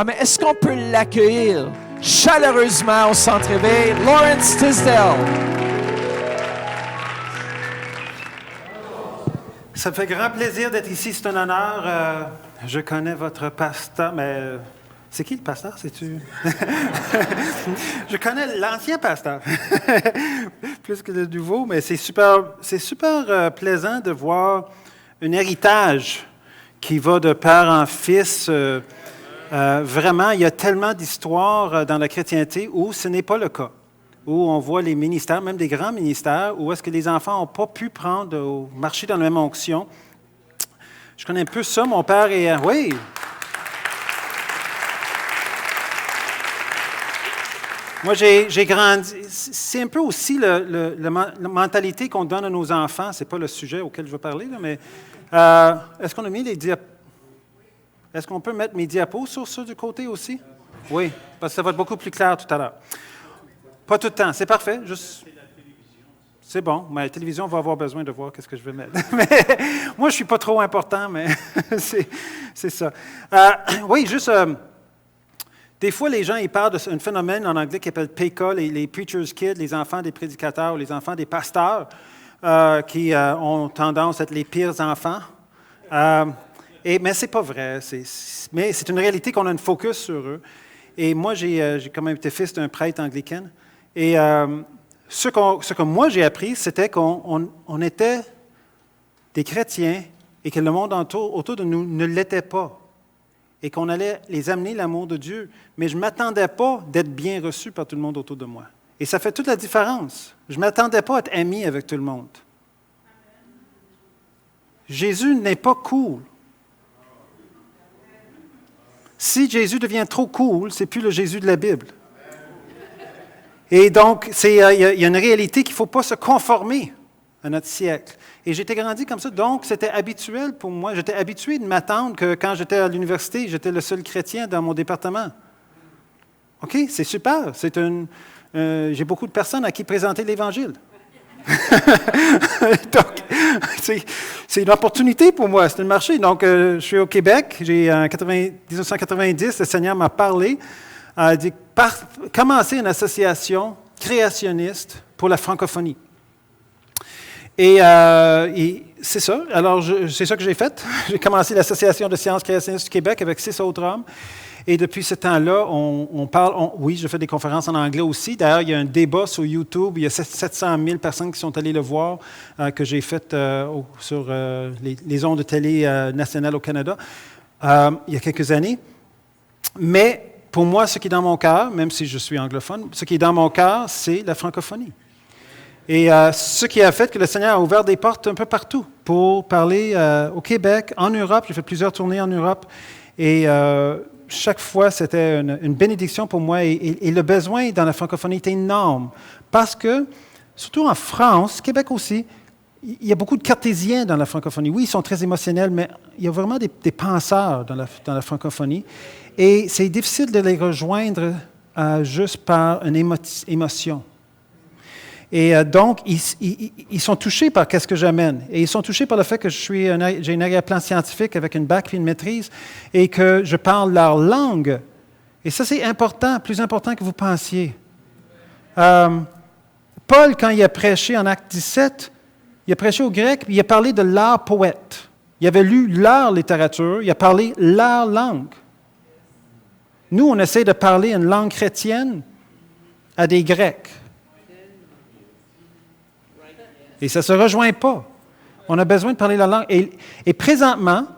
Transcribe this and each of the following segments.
Ah, mais est-ce qu'on peut l'accueillir chaleureusement au Centre Éveil, Lawrence Tisdale? Ça me fait grand plaisir d'être ici, c'est un honneur. Je connais votre pasteur, mais c'est qui le pasteur, sais-tu? Je connais l'ancien pasteur, plus que le nouveau, mais c'est super plaisant de voir un héritage qui va de père en fils. Vraiment, il y a tellement d'histoires dans la chrétienté où ce n'est pas le cas, où on voit les ministères, même des grands ministères, où est-ce que les enfants n'ont pas pu marcher dans la même onction. Je connais un peu ça, mon père est... Oui! Moi, j'ai grandi... C'est un peu aussi la mentalité qu'on donne à nos enfants. Ce n'est pas le sujet auquel je veux parler, là, mais est-ce qu'on a mis les diapos? Est-ce qu'on peut mettre mes diapos sur ça du côté aussi? Oui, parce que ça va être beaucoup plus clair tout à l'heure. Pas tout le temps, c'est parfait. Juste... C'est bon, mais la télévision va avoir besoin de voir qu'est-ce que je vais mettre. Mais, moi, je ne suis pas trop important, mais c'est ça. Oui, juste... des fois, les gens ils parlent d'un phénomène en anglais qui s'appelle PK, les preachers' kids, les enfants des prédicateurs, les enfants des pasteurs, qui ont tendance à être les pires enfants. Mais ce n'est pas vrai. Mais c'est une réalité qu'on a une focus sur eux. Et moi, j'ai quand même été fils d'un prêtre anglican. Et ce que moi j'ai appris, c'était qu'on était des chrétiens et que le monde autour de nous ne l'était pas. Et qu'on allait les amener l'amour de Dieu. Mais je ne m'attendais pas d'être bien reçu par tout le monde autour de moi. Et ça fait toute la différence. Je ne m'attendais pas à être ami avec tout le monde. Jésus n'est pas cool. Si Jésus devient trop cool, ce n'est plus le Jésus de la Bible. Et donc, il y a une réalité qu'il ne faut pas se conformer à notre siècle. Et j'étais grandi comme ça, donc c'était habituel pour moi. J'étais habitué de m'attendre que quand j'étais à l'université, j'étais le seul chrétien dans mon département. OK, c'est super. J'ai beaucoup de personnes à qui présenter l'Évangile. Donc, c'est une opportunité pour moi, c'est un marché. Donc, je suis au Québec, en 1990, le Seigneur m'a parlé, a dit commencer une association créationniste pour la francophonie. Et c'est ça. Alors, c'est ça que j'ai fait. J'ai commencé l'Association de sciences créationnistes du Québec avec 6 autres hommes. Et depuis ce temps-là, on parle... oui, je fais des conférences en anglais aussi. D'ailleurs, il y a un débat sur YouTube. Il y a 700 000 personnes qui sont allées le voir, que j'ai fait sur les ondes de télé nationales au Canada il y a quelques années. Mais pour moi, ce qui est dans mon cœur, même si je suis anglophone, ce qui est dans mon cœur, c'est la francophonie. Et ce qui a fait que le Seigneur a ouvert des portes un peu partout pour parler au Québec, en Europe. J'ai fait plusieurs tournées en Europe. Et chaque fois, c'était une bénédiction pour moi. Et le besoin dans la francophonie était énorme. Parce que, surtout en France, Québec aussi, il y a beaucoup de cartésiens dans la francophonie. Oui, ils sont très émotionnels, mais il y a vraiment des penseurs dans la francophonie. Et c'est difficile de les rejoindre juste par une émotion. Et donc, ils sont touchés par ce que j'amène. Et ils sont touchés par le fait que j'ai un arrière-plan scientifique avec une bac et une maîtrise et que je parle leur langue. Et ça, c'est important, plus important que vous pensiez. Paul, quand il a prêché en Acte 17, il a prêché au grec, puis il a parlé de leur poète. Il avait lu leur littérature, il a parlé leur langue. Nous, on essaie de parler une langue chrétienne à des Grecs. Et ça ne se rejoint pas. On a besoin de parler la langue. Et présentement,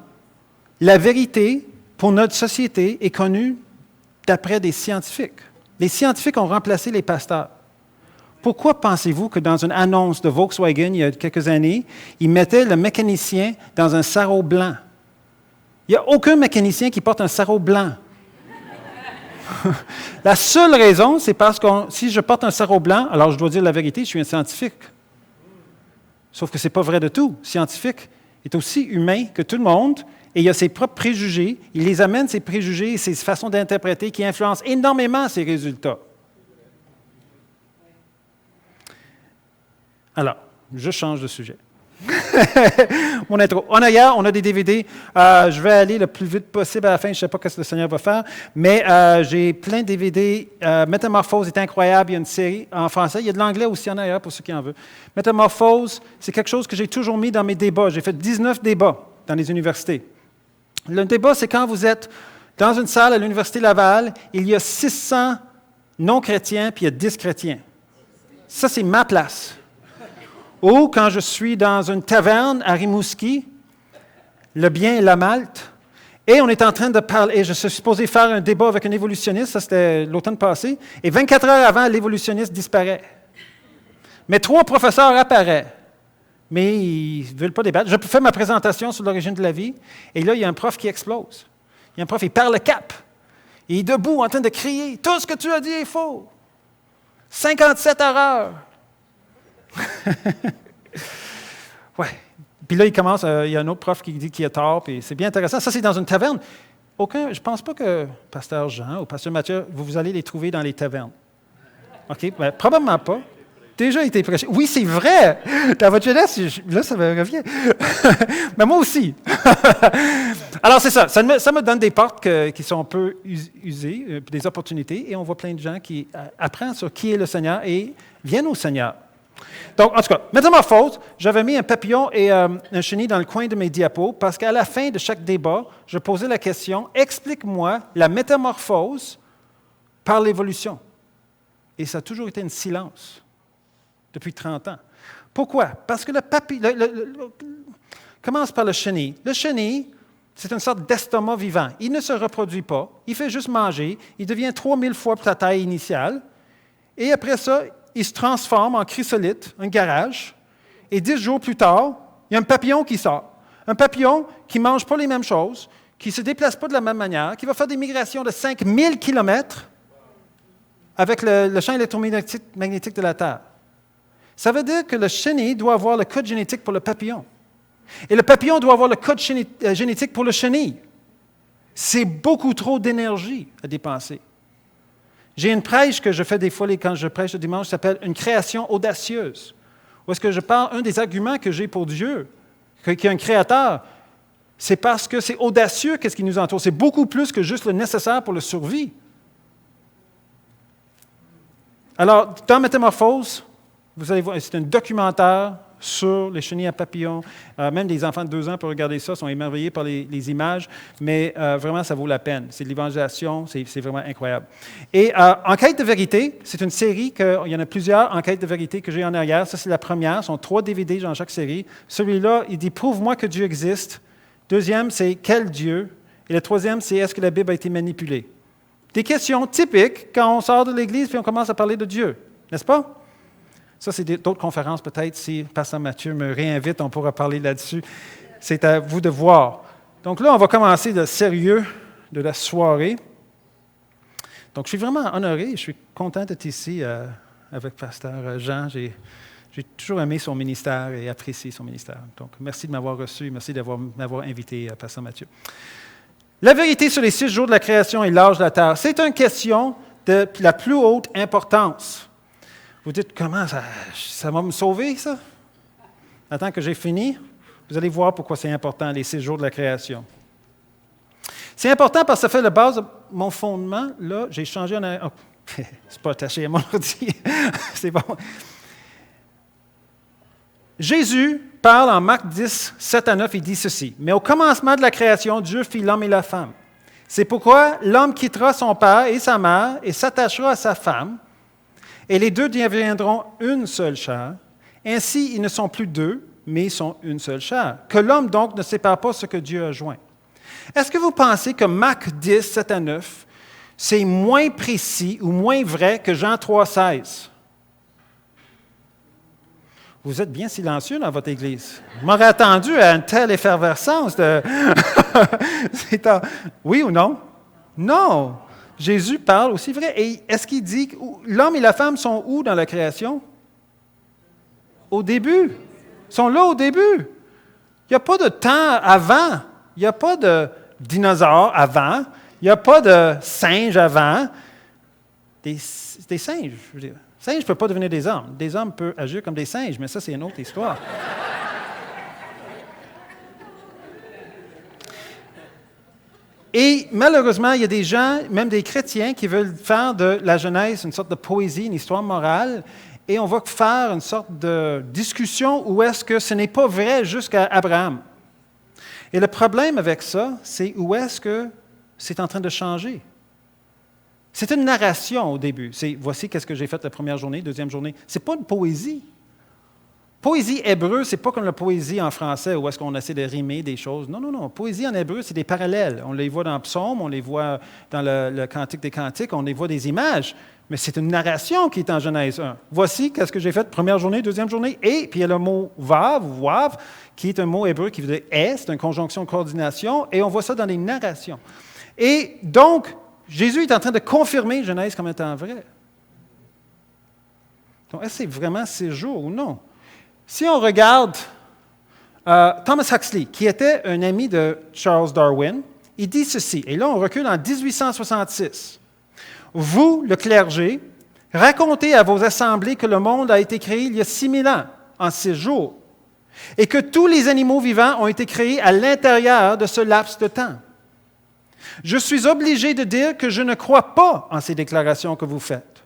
la vérité pour notre société est connue d'après des scientifiques. Les scientifiques ont remplacé les pasteurs. Pourquoi pensez-vous que dans une annonce de Volkswagen, il y a quelques années, ils mettaient le mécanicien dans un sarrau blanc? Il n'y a aucun mécanicien qui porte un sarrau blanc. La seule raison, c'est parce que si je porte un sarrau blanc, alors je dois dire la vérité, je suis un scientifique. Sauf que ce n'est pas vrai de tout. Le scientifique est aussi humain que tout le monde et il a ses propres préjugés. Il les amène, ces préjugés et ses façons d'interpréter qui influencent énormément ses résultats. Alors, je change de sujet. mon intro. On a des DVD. Je vais aller le plus vite possible à la fin. Je ne sais pas ce que le Seigneur va faire, mais j'ai plein de DVD. Métamorphose est incroyable. Il y a une série en français. Il y a de l'anglais aussi en arrière pour ceux qui en veulent. Métamorphose, c'est quelque chose que j'ai toujours mis dans mes débats. J'ai fait 19 débats dans les universités. Le débat, c'est quand vous êtes dans une salle à l'Université Laval, il y a 600 non-chrétiens, puis il y a 10 chrétiens. Ça, c'est ma place. Ou quand je suis dans une taverne à Rimouski, le bien et la Malte, et on est en train de parler, et je suis supposé faire un débat avec un évolutionniste, ça c'était l'automne passé, et 24 heures avant, l'évolutionniste disparaît. Mais 3 professeurs apparaissent, mais ils ne veulent pas débattre. Je fais ma présentation sur l'origine de la vie, et là, il y a un prof qui explose. Il y a un prof, il perd le cap. Il est debout en train de crier, « Tout ce que tu as dit est faux! 57 erreurs! » Ouais. Puis là, il commence, il y a un autre prof qui dit qu'il a tort, puis c'est bien intéressant. Ça, c'est dans une taverne. Je ne pense pas que Pasteur Jean ou Pasteur Mathieu, vous allez les trouver dans les tavernes. OK? Ben, probablement pas. Déjà été prêché. Oui, c'est vrai! Dans votre jeunesse, là, ça me revient. Mais moi aussi. Alors, c'est ça. Ça me donne des portes qui sont un peu usées, des opportunités, et on voit plein de gens qui apprennent sur qui est le Seigneur et viennent au Seigneur. Donc, en tout cas, métamorphose, j'avais mis un papillon et un chenille dans le coin de mes diapos parce qu'à la fin de chaque débat, je posais la question, explique-moi la métamorphose par l'évolution. Et ça a toujours été un silence depuis 30 ans. Pourquoi? Parce que le papillon commence par le chenille. Le chenille, c'est une sorte d'estomac vivant. Il ne se reproduit pas, il fait juste manger, il devient 3000 fois sa taille initiale, et après ça, il se transforme en chrysolite, un garage, et 10 jours plus tard, il y a un papillon qui sort. Un papillon qui ne mange pas les mêmes choses, qui ne se déplace pas de la même manière, qui va faire des migrations de 5000 kilomètres avec le champ électromagnétique de la Terre. Ça veut dire que le chenille doit avoir le code génétique pour le papillon. Et le papillon doit avoir le code génétique pour le chenille. C'est beaucoup trop d'énergie à dépenser. J'ai une prêche que je fais des fois quand je prêche le dimanche, qui s'appelle « Une création audacieuse ». Où est-ce que je parle, un des arguments que j'ai pour Dieu, qui est un créateur, c'est parce que c'est audacieux qu'est-ce qui nous entoure. C'est beaucoup plus que juste le nécessaire pour la survie. Alors, dans Métamorphose, vous allez voir, c'est un documentaire sur les chenilles à papillons. Même des enfants de 2 ans peuvent regarder ça, sont émerveillés par les images, mais vraiment, ça vaut la peine. C'est de l'évangélisation, c'est vraiment incroyable. Et Enquête de vérité, c'est une série, il y en a plusieurs Enquêtes de vérité que j'ai en arrière. Ça, c'est la première. Ce sont 3 DVD dans chaque série. Celui-là, il dit « Prouve-moi que Dieu existe ». Deuxième, c'est « Quel Dieu ?» Et le troisième, c'est « Est-ce que la Bible a été manipulée ?» Des questions typiques quand on sort de l'Église et on commence à parler de Dieu, n'est-ce pas? Ça, c'est d'autres conférences, peut-être, si Pasteur Mathieu me réinvite, on pourra parler là-dessus. C'est à vous de voir. Donc là, on va commencer le sérieux de la soirée. Donc, je suis vraiment honoré, je suis content d'être ici avec Pasteur Jean. J'ai toujours aimé son ministère et apprécié son ministère. Donc, merci de m'avoir reçu, merci de m'avoir invité, Pasteur Mathieu. La vérité sur les 6 jours de la création et l'âge de la terre, c'est une question de la plus haute importance. Vous dites, comment ça va me sauver, ça? Attends que j'ai fini. Vous allez voir pourquoi c'est important, les 6 jours de la création. C'est important parce que ça fait la base de mon fondement. Là, j'ai changé en... Oh, c'est pas attaché à mon ordi. C'est bon. Jésus parle en Marc 10, 7 à 9, il dit ceci. « Mais au commencement de la création, Dieu fit l'homme et la femme. C'est pourquoi l'homme quittera son père et sa mère et s'attachera à sa femme, et les deux deviendront une seule chair. Ainsi, ils ne sont plus 2, mais ils sont une seule chair. Que l'homme donc ne sépare pas ce que Dieu a joint. » Est-ce que vous pensez que Marc 10, 7 à 9, c'est moins précis ou moins vrai que Jean 3, 16? Vous êtes bien silencieux dans votre Église. Je m'aurais attendu à une telle effervescence de... Oui ou non? Non! Jésus parle aussi vrai. Et est-ce qu'il dit que l'homme et la femme sont où dans la création? Au début. Ils sont là au début. Il n'y a pas de temps avant. Il n'y a pas de dinosaures avant. Il n'y a pas de singes avant. Des singes, je veux dire. Singes ne peuvent pas devenir des hommes. Des hommes peuvent agir comme des singes, mais ça, c'est une autre histoire. Et malheureusement, il y a des gens, même des chrétiens, qui veulent faire de la Genèse une sorte de poésie, une histoire morale, et on va faire une sorte de discussion où est-ce que ce n'est pas vrai jusqu'à Abraham. Et le problème avec ça, c'est où est-ce que c'est en train de changer. C'est une narration au début. C'est voici qu'est-ce que j'ai fait la première journée, deuxième journée. C'est pas une poésie. Poésie hébreu, c'est pas comme la poésie en français où est-ce qu'on essaie de rimer des choses. Non, non, non. Poésie en hébreu, c'est des parallèles. On les voit dans le psaume, on les voit dans le Cantique des Cantiques, on les voit des images. Mais c'est une narration qui est en Genèse 1. Voici qu'est-ce que j'ai fait première journée, deuxième journée, et puis il y a le mot vav, ou wav, qui est un mot hébreu qui veut dire est, c'est une conjonction de coordination, et on voit ça dans les narrations. Et donc, Jésus est en train de confirmer Genèse comme étant vrai. Donc, est-ce que c'est vraiment séjour ou non? Si on regarde Thomas Huxley, qui était un ami de Charles Darwin, il dit ceci, et là on recule en 1866. Vous, le clergé, racontez à vos assemblées que le monde a été créé il y a 6000 ans, en 6 jours, et que tous les animaux vivants ont été créés à l'intérieur de ce laps de temps. Je suis obligé de dire que je ne crois pas en ces déclarations que vous faites.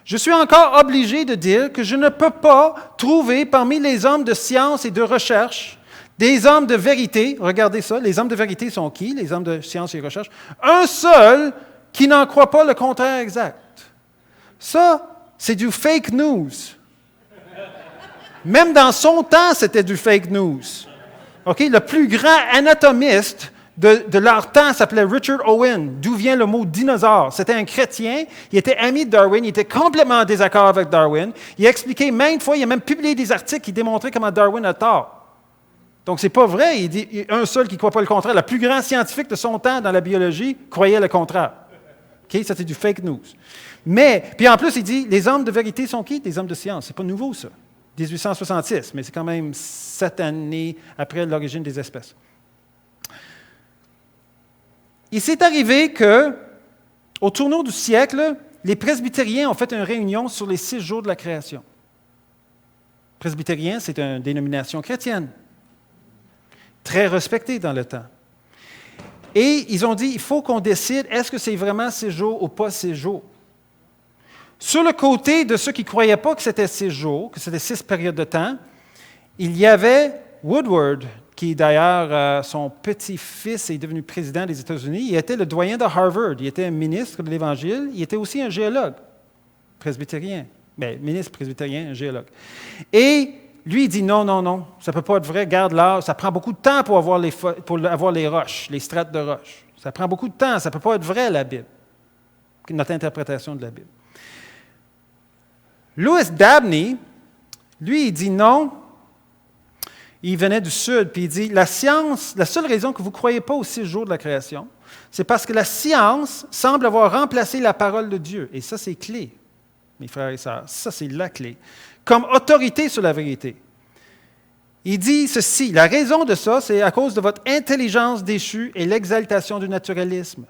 Je suis encore obligé de dire que je ne peux pas trouver parmi les hommes de science et de recherche des hommes de vérité, regardez ça, les hommes de vérité sont qui, les hommes de science et de recherche? Un seul qui n'en croit pas le contraire exact. Ça, c'est du fake news. Même dans son temps, c'était du fake news. Okay? Le plus grand anatomiste de leur temps s'appelait Richard Owen, d'où vient le mot dinosaure. C'était un chrétien, il était ami de Darwin, il était complètement en désaccord avec Darwin. Il a expliqué maintes fois, il a même publié des articles qui démontraient comment Darwin a tort. Donc, c'est pas vrai, il dit un seul qui ne croit pas le contraire. Le plus grand scientifique de son temps dans la biologie croyait le contraire. Okay? Ça, c'est du fake news. Mais, puis en plus, il dit, les hommes de vérité sont qui? Des hommes de science. C'est pas nouveau, ça. 1866, mais c'est quand même 7 années après l'origine des espèces. Il s'est arrivé que, au tournant du siècle, les presbytériens ont fait une réunion sur les 6 jours de la création. Presbytérien, c'est une dénomination chrétienne, très respectée dans le temps. Et ils ont dit, il faut qu'on décide, est-ce que c'est vraiment 6 jours ou pas 6 jours? Sur le côté de ceux qui ne croyaient pas que c'était 6 jours, que c'était 6 périodes de temps, il y avait Woodward, qui d'ailleurs, son petit-fils est devenu président des États-Unis. Il était le doyen de Harvard. Il était un ministre de l'Évangile. Il était aussi un géologue, presbytérien. Bien, ministre presbytérien, un géologue. Et lui, il dit non, non, non, ça ne peut pas être vrai. Garde là, ça prend beaucoup de temps pour avoir les roches, les strates de roches. Ça prend beaucoup de temps. Ça ne peut pas être vrai, la Bible, notre interprétation de la Bible. Louis Dabney, lui, il dit non. Il venait du Sud, puis il dit, la science, la seule raison que vous ne croyez pas aux 6 jours de la création, c'est parce que la science semble avoir remplacé la parole de Dieu. Et ça, c'est clé, mes frères et sœurs. Ça, c'est la clé. Comme autorité sur la vérité. Il dit ceci, la raison de ça, c'est à cause de votre intelligence déchue et l'exaltation du naturalisme.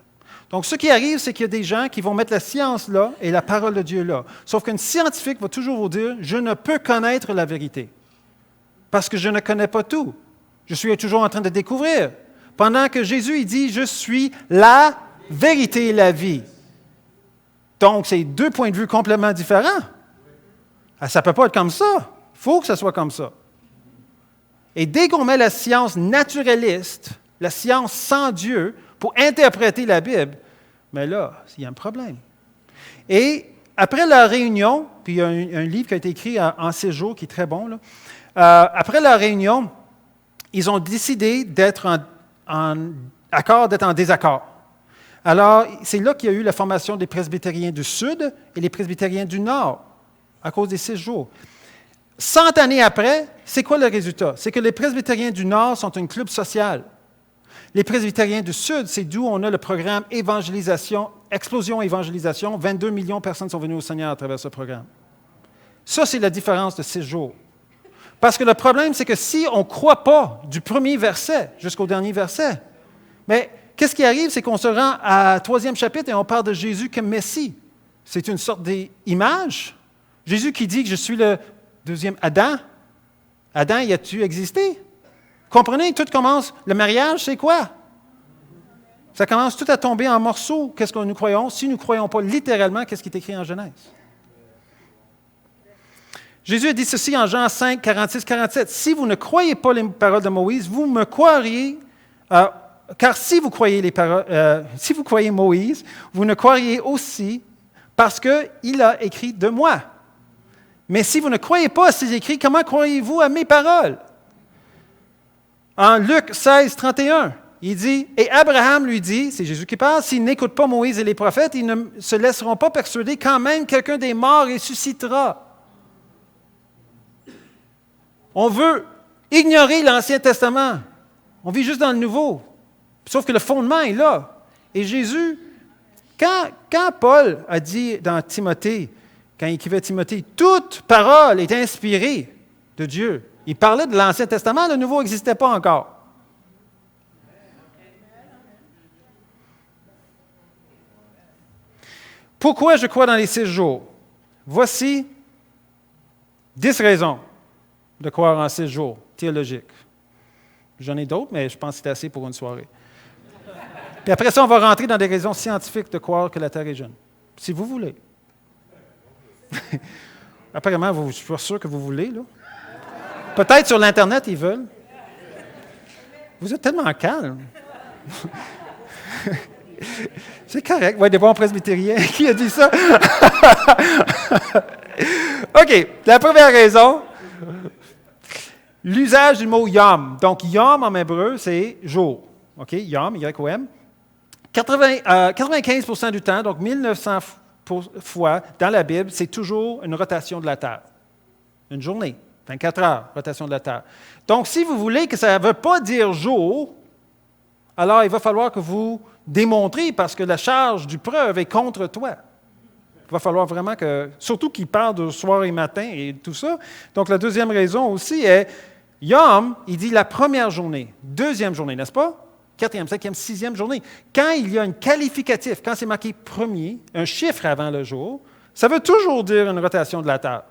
Donc, ce qui arrive, c'est qu'il y a des gens qui vont mettre la science là et la parole de Dieu là. Sauf qu'un scientifique va toujours vous dire, je ne peux connaître la vérité. Parce que je ne connais pas tout. Je suis toujours en train de découvrir. Pendant que Jésus, il dit, je suis la vérité et la vie. Donc, c'est 2 points de vue complètement différents. Ça ne peut pas être comme ça. Il faut que ça soit comme ça. Et dès qu'on met la science naturaliste, la science sans Dieu, pour interpréter la Bible, mais là, il y a un problème. Et après la réunion, puis il y a un livre qui a été écrit en 6 jours, qui est très bon, là. Après la réunion, ils ont décidé d'être en accord, d'être en désaccord. Alors, c'est là qu'il y a eu la formation des presbytériens du Sud et les presbytériens du Nord, à cause des 6 jours. 100 années après, c'est quoi le résultat? C'est que les presbytériens du Nord sont un club social. Les presbytériens du Sud, c'est d'où on a le programme évangélisation, explosion évangélisation. 22 millions de personnes sont venues au Seigneur à travers ce programme. Ça, c'est la différence de 6 jours. Parce que le problème, c'est que si on ne croit pas du premier verset jusqu'au dernier verset, mais qu'est-ce qui arrive? C'est qu'on se rend à 3e chapitre et on parle de Jésus comme Messie. C'est une sorte d'image. Jésus qui dit que je suis le deuxième Adam. Adam, y a-tu existé? Comprenez, tout commence. Le mariage, c'est quoi? Ça commence tout à tomber en morceaux, qu'est-ce que nous croyons, si nous ne croyons pas littéralement qu'est-ce qui est écrit en Genèse. Jésus a dit ceci en Jean 5, 46, 47. « Si vous ne croyez pas les paroles de Moïse, vous me croiriez, car si vous croyez Moïse, vous ne croiriez aussi parce qu'il a écrit de moi. Mais si vous ne croyez pas à ces écrits, comment croyez-vous à mes paroles? » En Luc 16, 31, il dit, « Et Abraham lui dit, c'est Jésus qui parle, s'ils n'écoutent pas Moïse et les prophètes, ils ne se laisseront pas persuader quand même quelqu'un des morts ressuscitera. » On veut ignorer l'Ancien Testament. On vit juste dans le Nouveau. Sauf que le fondement est là. Et Jésus, quand Paul a dit dans Timothée, quand il écrivait Timothée, toute parole est inspirée de Dieu. Il parlait de l'Ancien Testament, le Nouveau n'existait pas encore. Pourquoi je crois dans les 6 jours? Voici 10 raisons de croire en 6 jours théologiques. J'en ai d'autres, mais je pense que c'est assez pour une soirée. Puis après ça, on va rentrer dans des raisons scientifiques de croire que la Terre est jeune. Si vous voulez. Apparemment, je suis pas sûr que vous voulez, là. Peut-être sur l'Internet, ils veulent. Vous êtes tellement calme. C'est correct. Oui, des bons presbytériens. Qui a dit ça? OK. La première raison, l'usage du mot yom. Donc, yom en hébreu, c'est jour. OK? Yom, Y-O-M. 95% du temps, donc 1900 fois dans la Bible, c'est toujours une rotation de la Terre. Une journée, 24 heures, rotation de la Terre. Donc, si vous voulez que ça ne veut pas dire jour, alors il va falloir que vous démontrez parce que la charge du preuve est contre toi. Il va falloir vraiment que, surtout qu'il parle de soir et matin et tout ça. Donc, la deuxième raison aussi est, Yom, il dit la première journée, deuxième journée, n'est-ce pas? Quatrième, cinquième, sixième journée. Quand il y a un qualificatif, quand c'est marqué premier, un chiffre avant le jour, ça veut toujours dire une rotation de la Terre.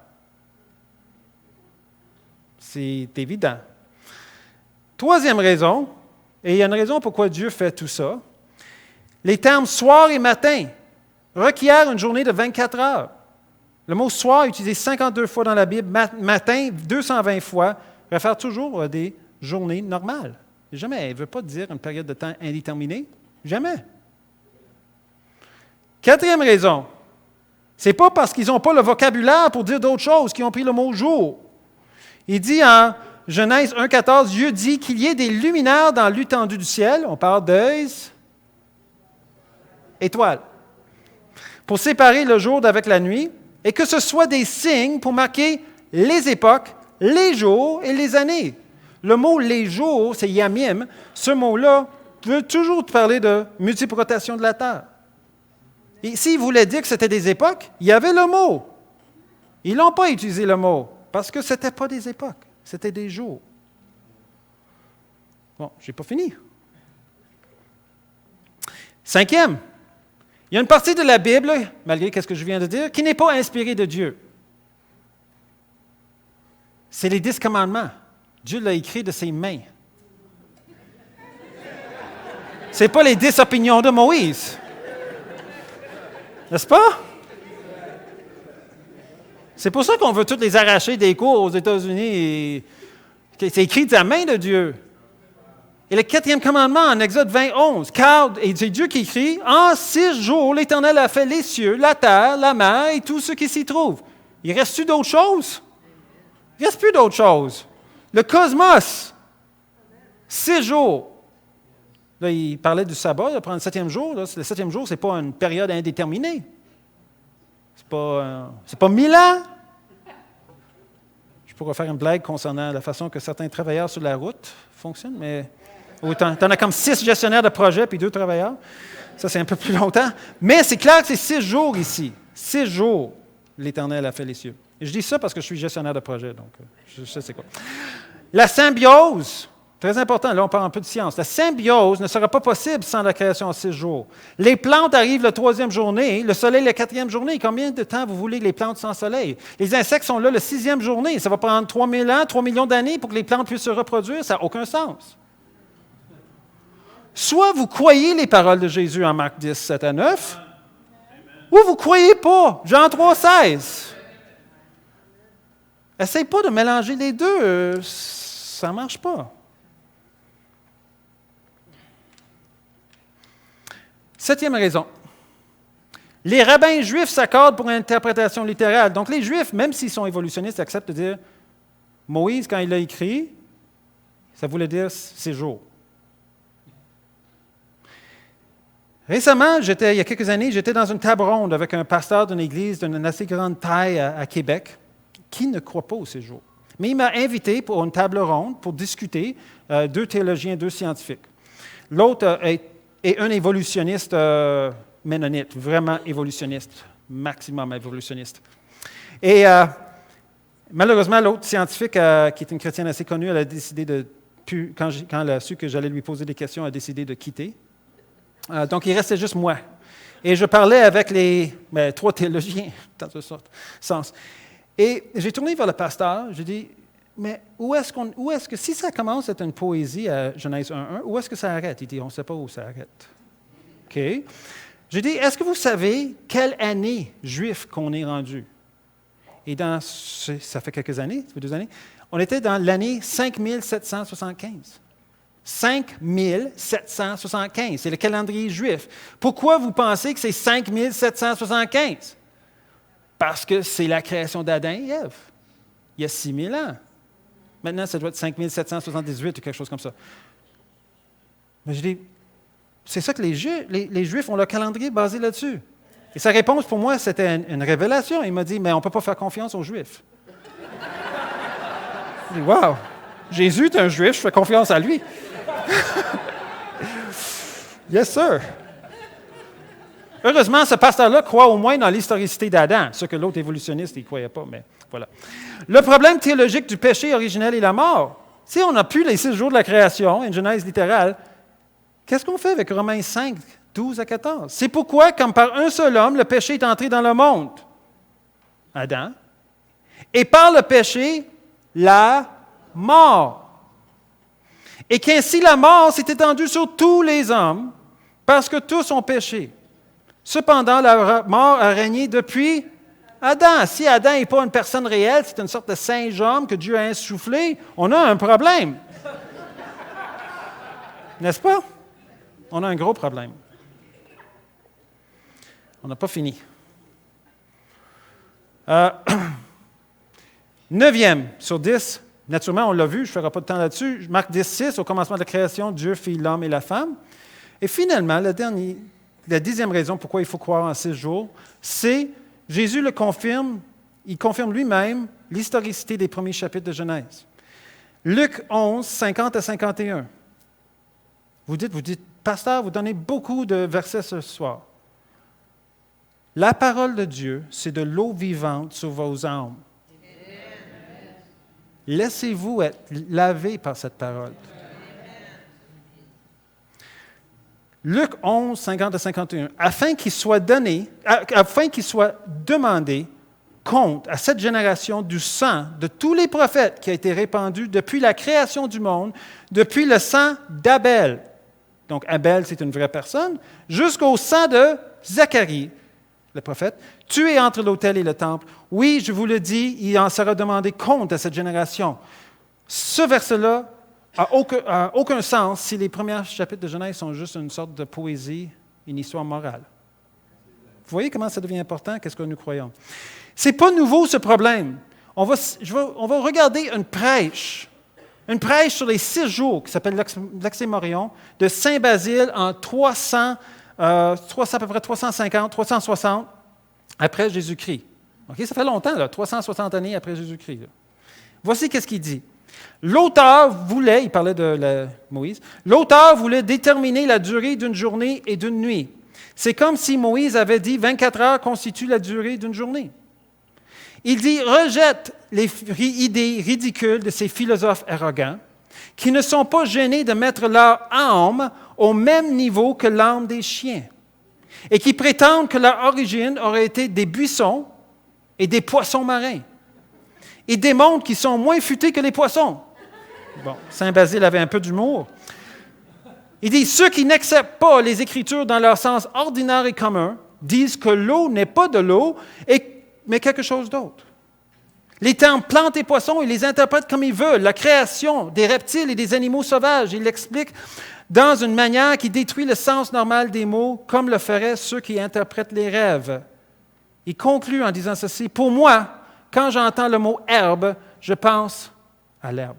C'est évident. Troisième raison, et il y a une raison pourquoi Dieu fait tout ça, les termes soir et matin requièrent une journée de 24 heures. Le mot soir est utilisé 52 fois dans la Bible, matin 220 fois, réfère toujours à des journées normales. Jamais. Elle ne veut pas dire une période de temps indéterminée. Jamais. Quatrième raison, ce n'est pas parce qu'ils n'ont pas le vocabulaire pour dire d'autres choses qu'ils ont pris le mot jour. Il dit en Genèse 1,14, Dieu dit qu'il y ait des luminaires dans l'étendue du ciel. On parle des étoiles. Pour séparer le jour d'avec la nuit, et que ce soit des signes pour marquer les époques, les jours et les années. Le mot « les jours », c'est « yamim ». Ce mot-là veut toujours parler de multiple rotation de la Terre. Et s'il voulait dire que c'était des époques, il y avait le mot. Ils n'ont pas utilisé le mot, parce que ce n'était pas des époques, c'était des jours. Bon, je n'ai pas fini. Cinquième, il y a une partie de la Bible, malgré ce que je viens de dire, qui n'est pas inspirée de Dieu. C'est les 10 commandements. Dieu l'a écrit de ses mains. Ce n'est pas les 10 opinions de Moïse. N'est-ce pas? C'est pour ça qu'on veut toutes les arracher des cours aux États-Unis. C'est écrit de la main de Dieu. Et le 4e commandement en Exode 20, 11, car, et c'est Dieu qui écrit, « En 6 jours, l'Éternel a fait les cieux, la terre, la mer et tout ce qui s'y trouve. » Il reste-tu d'autres choses? Il ne reste plus d'autres choses. Le cosmos, 6 jours. Là, il parlait du sabbat, de prendre le 7e jour. Là, le 7e jour, ce n'est pas une période indéterminée. C'est pas 1000 ans. Je pourrais faire une blague concernant la façon que certains travailleurs sur la route fonctionnent, mais autant. Tu en as comme 6 gestionnaires de projet puis 2 travailleurs. Ça, c'est un peu plus longtemps. Mais c'est clair que c'est 6 jours ici. 6 jours, l'Éternel a fait les cieux. Et je dis ça parce que je suis gestionnaire de projet, donc je sais c'est quoi. La symbiose, très important, là on parle un peu de science. La symbiose ne sera pas possible sans la création en 6 jours. Les plantes arrivent la 3e journée, le soleil la 4e journée. Combien de temps vous voulez les plantes sans soleil? Les insectes sont là la 6e journée. Ça va prendre 3000 ans, 3 millions d'années pour que les plantes puissent se reproduire. Ça n'a aucun sens. Soit vous croyez les paroles de Jésus en Marc 10, 7 à 9, ou vous ne croyez pas. Jean 3, 16. Essaye pas de mélanger les deux. Ça ne marche pas. Septième raison. Les rabbins juifs s'accordent pour une interprétation littérale. Donc les juifs, même s'ils sont évolutionnistes, acceptent de dire Moïse, quand il l'a écrit, ça voulait dire séjour. Récemment, il y a quelques années, j'étais dans une table ronde avec un pasteur d'une église d'une assez grande taille à Québec qui ne croit pas au séjour. Mais il m'a invité pour une table ronde pour discuter, 2 théologiens, 2 scientifiques. L'autre est un évolutionniste ménonite, vraiment évolutionniste, maximum évolutionniste. Et malheureusement, l'autre scientifique, qui est une chrétienne assez connue, elle a décidé quand elle a su que j'allais lui poser des questions, elle a décidé de quitter. Donc, il restait juste moi. Et je parlais avec les 3 théologiens, dans ce sens. Et j'ai tourné vers le pasteur, j'ai dit, mais où est-ce que, si ça commence à être une poésie à Genèse 1.1, où est-ce que ça arrête? Il dit, on ne sait pas où ça arrête. OK. J'ai dit, est-ce que vous savez quelle année juif qu'on est rendu? Et ça fait quelques années, ça fait 2 années, on était dans l'année 5775. 5775, c'est le calendrier juif. Pourquoi vous pensez que c'est 5775? Parce que c'est la création d'Adam et Ève, il y a 6000 ans. Maintenant, ça doit être 5778 ou quelque chose comme ça. Mais je dis, c'est ça que les Juifs ont leur calendrier basé là-dessus. Et sa réponse pour moi, c'était une révélation. Il m'a dit, mais on ne peut pas faire confiance aux Juifs. Je dis, wow, Jésus est un Juif, je fais confiance à lui. Yes, sir. Heureusement, ce pasteur-là croit au moins dans l'historicité d'Adam, ce que l'autre évolutionniste, il ne croyait pas, mais voilà. Le problème théologique du péché originel est la mort. Si on n'a plus les 6 jours de la création, une Genèse littérale, qu'est-ce qu'on fait avec Romains 5, 12 à 14? C'est pourquoi, comme par un seul homme, le péché est entré dans le monde, Adam, et par le péché, la mort. Et qu'ainsi la mort s'est étendue sur tous les hommes, parce que tous ont péché. Cependant, la mort a régné depuis Adam. Si Adam n'est pas une personne réelle, c'est une sorte de Saint-Homme que Dieu a insufflé, on a un problème. N'est-ce pas? On a un gros problème. On n'a pas fini. 9e sur 10, naturellement, on l'a vu, je ne ferai pas de temps là-dessus. Marc 10, 6, au commencement de la création, Dieu fit l'homme et la femme. Et finalement, la 10e raison pourquoi il faut croire en 6 jours, c'est, Jésus le confirme, il confirme lui-même l'historicité des premiers chapitres de Genèse. Luc 11, 50 à 51. Vous dites, pasteur, vous donnez beaucoup de versets ce soir. La parole de Dieu, c'est de l'eau vivante sur vos âmes. Laissez-vous être lavé par cette parole. Luc 11, 50 à 51. Afin qu'il soit demandé compte à cette génération du sang de tous les prophètes qui a été répandu depuis la création du monde, depuis le sang d'Abel. Donc, Abel, c'est une vraie personne, jusqu'au sang de Zacharie, le prophète, tué entre l'autel et le temple. Oui, je vous le dis, il en sera demandé compte à cette génération. Ce verset-là n'a aucun sens si les premiers chapitres de Genèse sont juste une sorte de poésie, une histoire morale. Vous voyez comment ça devient important, qu'est-ce que nous croyons? Ce n'est pas nouveau, ce problème. On va regarder une prêche sur les 6 jours qui s'appelle l'Oxymorion de Saint-Basile en à peu près 350, 360 après Jésus-Christ. Okay? Ça fait longtemps, là, 360 années après Jésus-Christ. Là. Voici qu'est-ce qu'il dit. L'auteur voulait, il parlait de Moïse, l'auteur voulait déterminer la durée d'une journée et d'une nuit. C'est comme si Moïse avait dit 24 heures constituent la durée d'une journée. Il dit, rejette les idées ridicules de ces philosophes arrogants qui ne sont pas gênés de mettre leur âme au même niveau que l'âme des chiens et qui prétendent que leur origine aurait été des buissons et des poissons marins. Ils démontrent qu'ils sont moins futés que les poissons. Bon, Saint Basile avait un peu d'humour. Il dit, ceux qui n'acceptent pas les Écritures dans leur sens ordinaire et commun disent que l'eau n'est pas de l'eau, mais quelque chose d'autre. Les termes plantes et poissons, ils les interprètent comme ils veulent. La création des reptiles et des animaux sauvages, ils l'expliquent dans une manière qui détruit le sens normal des mots, comme le feraient ceux qui interprètent les rêves. Il conclut en disant ceci, « Pour moi, quand j'entends le mot « herbe », je pense à l'herbe. »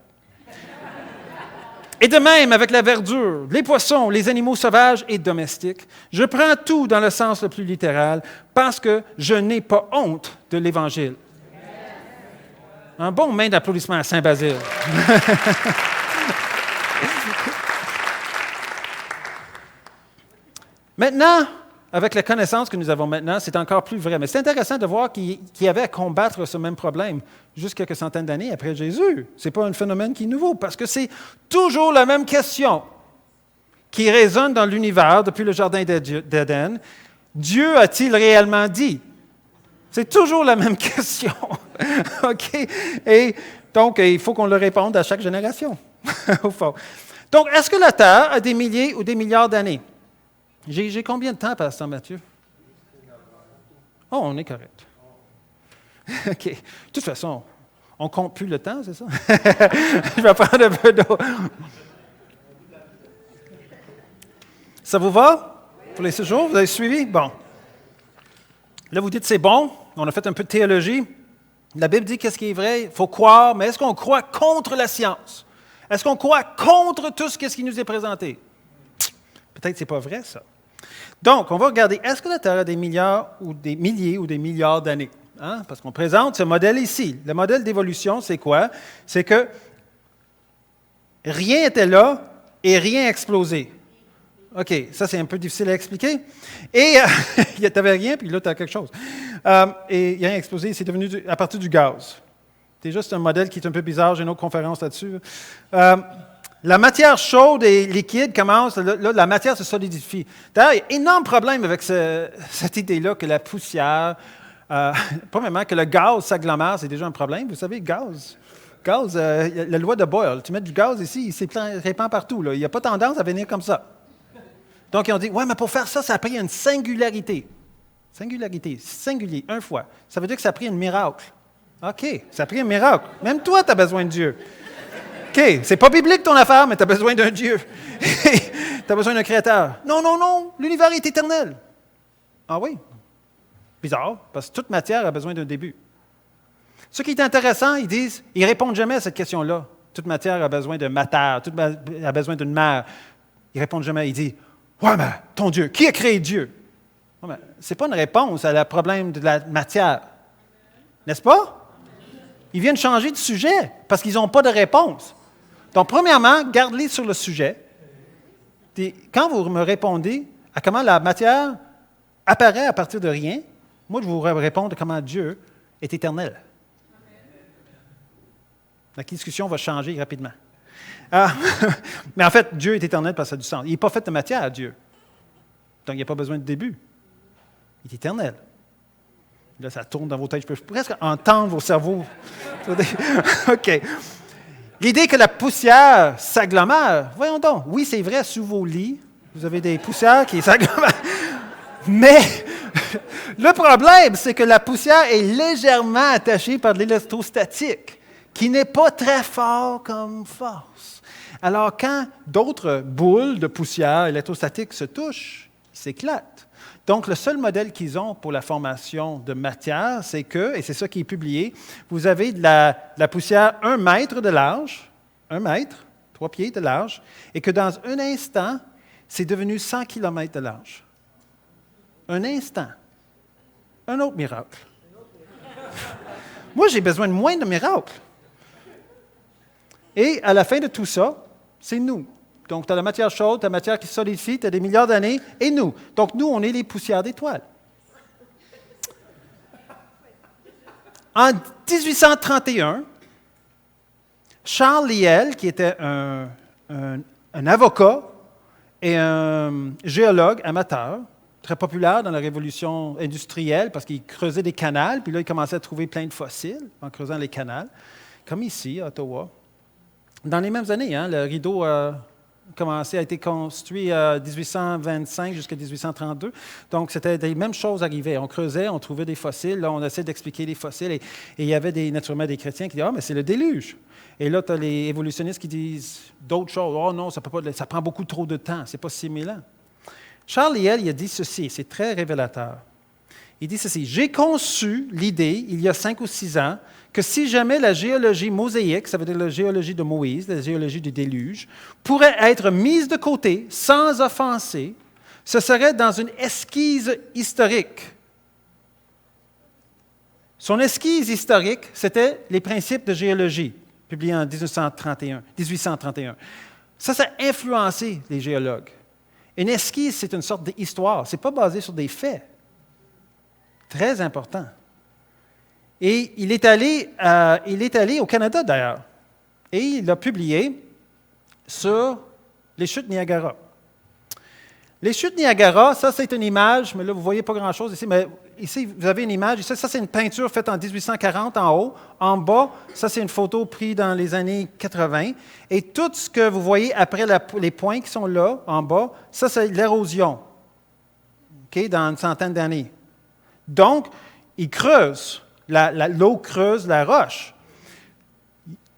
Et de même avec la verdure, les poissons, les animaux sauvages et domestiques, je prends tout dans le sens le plus littéral parce que je n'ai pas honte de l'Évangile. Un bon main d'applaudissement à Saint-Basile. Maintenant, avec la connaissance que nous avons maintenant, c'est encore plus vrai. Mais c'est intéressant de voir qu'il y avait à combattre ce même problème juste quelques centaines d'années après Jésus. Ce n'est pas un phénomène qui est nouveau, parce que c'est toujours la même question qui résonne dans l'univers depuis le Jardin d'Éden. Dieu a-t-il réellement dit? C'est toujours la même question. OK? Et donc, il faut qu'on le réponde à chaque génération, au fond. Donc, est-ce que la Terre a des milliers ou des milliards d'années? J'ai combien de temps, Pasteur Mathieu? Oh, on est correct. OK. De toute façon, on ne compte plus le temps, c'est ça? Je vais prendre un peu d'eau. Ça vous va? Pour les séjours, vous avez suivi? Bon. Là, vous dites, c'est bon. On a fait un peu de théologie. La Bible dit qu'est-ce qui est vrai, il faut croire, mais est-ce qu'on croit contre la science? Est-ce qu'on croit contre tout ce qui nous est présenté? Peut-être que ce n'est pas vrai, ça. Donc, on va regarder, est-ce que la Terre a des milliards ou des milliers ou des milliards d'années? Hein? Parce qu'on présente ce modèle ici. Le modèle d'évolution, c'est quoi? C'est que rien n'était là et rien n'a explosé. OK, ça, c'est un peu difficile à expliquer. Et tu n'avais rien, puis là, tu as quelque chose. Et rien n'a explosé, c'est devenu à partir du gaz. Déjà, c'est un modèle qui est un peu bizarre, j'ai une autre conférence là-dessus. La matière chaude et liquide commence, là, la matière se solidifie. D'ailleurs, il y a un énorme problème avec cette idée-là que la poussière, premièrement, que le gaz s'agglomère, c'est déjà un problème. Vous savez, gaz, la loi de Boyle, tu mets du gaz ici, il se répand partout. Là. Il n'y a pas tendance à venir comme ça. Donc, ils ont dit, ouais, mais pour faire ça, ça a pris une singularité. Singularité, singulier, une fois. Ça veut dire que ça a pris un miracle. OK, ça a pris un miracle. Même toi, tu as besoin de Dieu. OK, c'est pas biblique ton affaire, mais tu as besoin d'un Dieu. Tu as besoin d'un créateur. Non, l'univers est éternel. Ah oui? Bizarre, parce que toute matière a besoin d'un début. Ce qui est intéressant, ils répondent jamais à cette question-là. Toute matière a besoin de matière, toute a besoin d'une mère. Ils répondent jamais. Ils disent, ouais, mais ton Dieu, qui a créé Dieu? Ouais, ce n'est pas une réponse à le problème de la matière. N'est-ce pas? Ils viennent changer de sujet parce qu'ils n'ont pas de réponse. Donc, premièrement, garde-les sur le sujet. Quand vous me répondez à comment la matière apparaît à partir de rien, moi, je vous répondre comment Dieu est éternel. La discussion va changer rapidement. Mais en fait, Dieu est éternel parce que ça a du sens. Il n'est pas fait de matière, Dieu. Donc, il n'y a pas besoin de début. Il est éternel. Là, ça tourne dans vos têtes. Je peux presque entendre vos cerveaux. OK. L'idée que la poussière s'agglomère, voyons donc. Oui, c'est vrai, sous vos lits, vous avez des poussières qui s'agglomèrent. Mais le problème, c'est que la poussière est légèrement attachée par de l'électrostatique, qui n'est pas très fort comme force. Alors, quand d'autres boules de poussière électrostatique se touchent, ils s'éclatent. Donc, le seul modèle qu'ils ont pour la formation de matière, c'est que, et c'est ça qui est publié, vous avez de la poussière 1 mètre de large, 1 mètre, 3 pieds de large, et que dans un instant, c'est devenu 100 kilomètres de large. Un instant. Un autre miracle. Moi, j'ai besoin de moins de miracles. Et à la fin de tout ça, c'est nous. Donc, tu as la matière chaude, tu as la matière qui solidifie, tu as des milliards d'années, et nous. Donc, nous, on est les poussières d'étoiles. En 1831, Charles Lyell, qui était un avocat et un géologue amateur, très populaire dans la révolution industrielle parce qu'il creusait des canals, puis là, il commençait à trouver plein de fossiles en creusant les canals, comme ici, à Ottawa. Dans les mêmes années, hein, le rideau a été construit en 1825 jusqu'à 1832. Donc, c'était les mêmes choses arrivaient. On creusait, on trouvait des fossiles. Là, on essaie d'expliquer les fossiles. Et il y avait naturellement des chrétiens qui disaient « Ah, mais c'est le déluge ». Et là, tu as les évolutionnistes qui disent d'autres choses. « Oh non, ça prend beaucoup trop de temps. C'est pas similaire. » Charles Lyell, il a dit ceci, c'est très révélateur. Il dit ceci, « J'ai conçu l'idée, il y a 5 ou 6 ans, que si jamais la géologie mosaïque, ça veut dire la géologie de Moïse, la géologie du déluge, pourrait être mise de côté sans offenser, ce serait dans une esquisse historique. » Son esquisse historique, c'était les principes de géologie, publié en 1831. Ça a influencé les géologues. Une esquisse, c'est une sorte d'histoire. Ce n'est pas basé sur des faits. Très important. Et il est allé au Canada, d'ailleurs. Et il a publié sur les chutes Niagara. Les chutes Niagara, ça, c'est une image, mais là, vous ne voyez pas grand-chose ici, mais ici, vous avez une image. Ici, ça, c'est une peinture faite en 1840 en haut. En bas, ça, c'est une photo prise dans les années 80. Et tout ce que vous voyez après les points qui sont là, en bas, ça, c'est l'érosion, dans une centaine d'années. Donc, ils creusent. L'eau creuse la roche.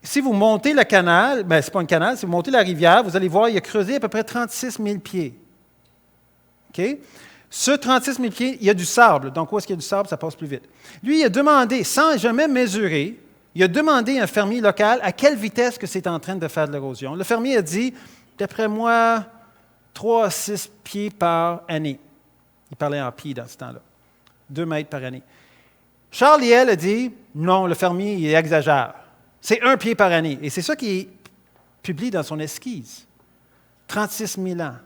Si vous montez le canal, ce n'est pas un canal, si vous montez la rivière, vous allez voir, il a creusé à peu près 36 000 pieds. OK? Sur 36 000 pieds, il y a du sable. Donc, où est-ce qu'il y a du sable, ça passe plus vite. Lui, il a demandé, sans jamais mesurer, il a demandé à un fermier local à quelle vitesse que c'est en train de faire de l'érosion. Le fermier a dit, d'après moi, 3 à 6 pieds par année. Il parlait en pieds dans ce temps-là. 2 mètres par année. Charles Lyell a dit, non, le fermier, il exagère. C'est 1 pied par année. Et c'est ça qu'il publie dans son esquisse. 36 000 ans.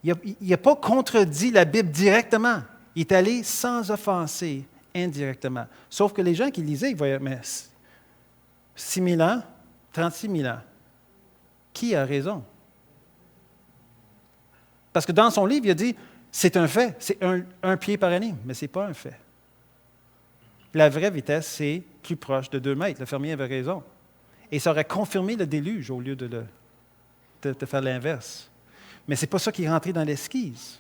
Il n'a pas contredit la Bible directement. Il est allé sans offenser indirectement. Sauf que les gens qui lisaient, ils voyaient, mais 6 000 ans, 36 000 ans. Qui a raison? Parce que dans son livre, il a dit, c'est un fait, c'est un pied par année, mais ce n'est pas un fait. La vraie vitesse, c'est plus proche de 2 mètres. Le fermier avait raison. Et ça aurait confirmé le déluge au lieu de faire l'inverse. Mais ce n'est pas ça qui est rentré dans l'esquisse.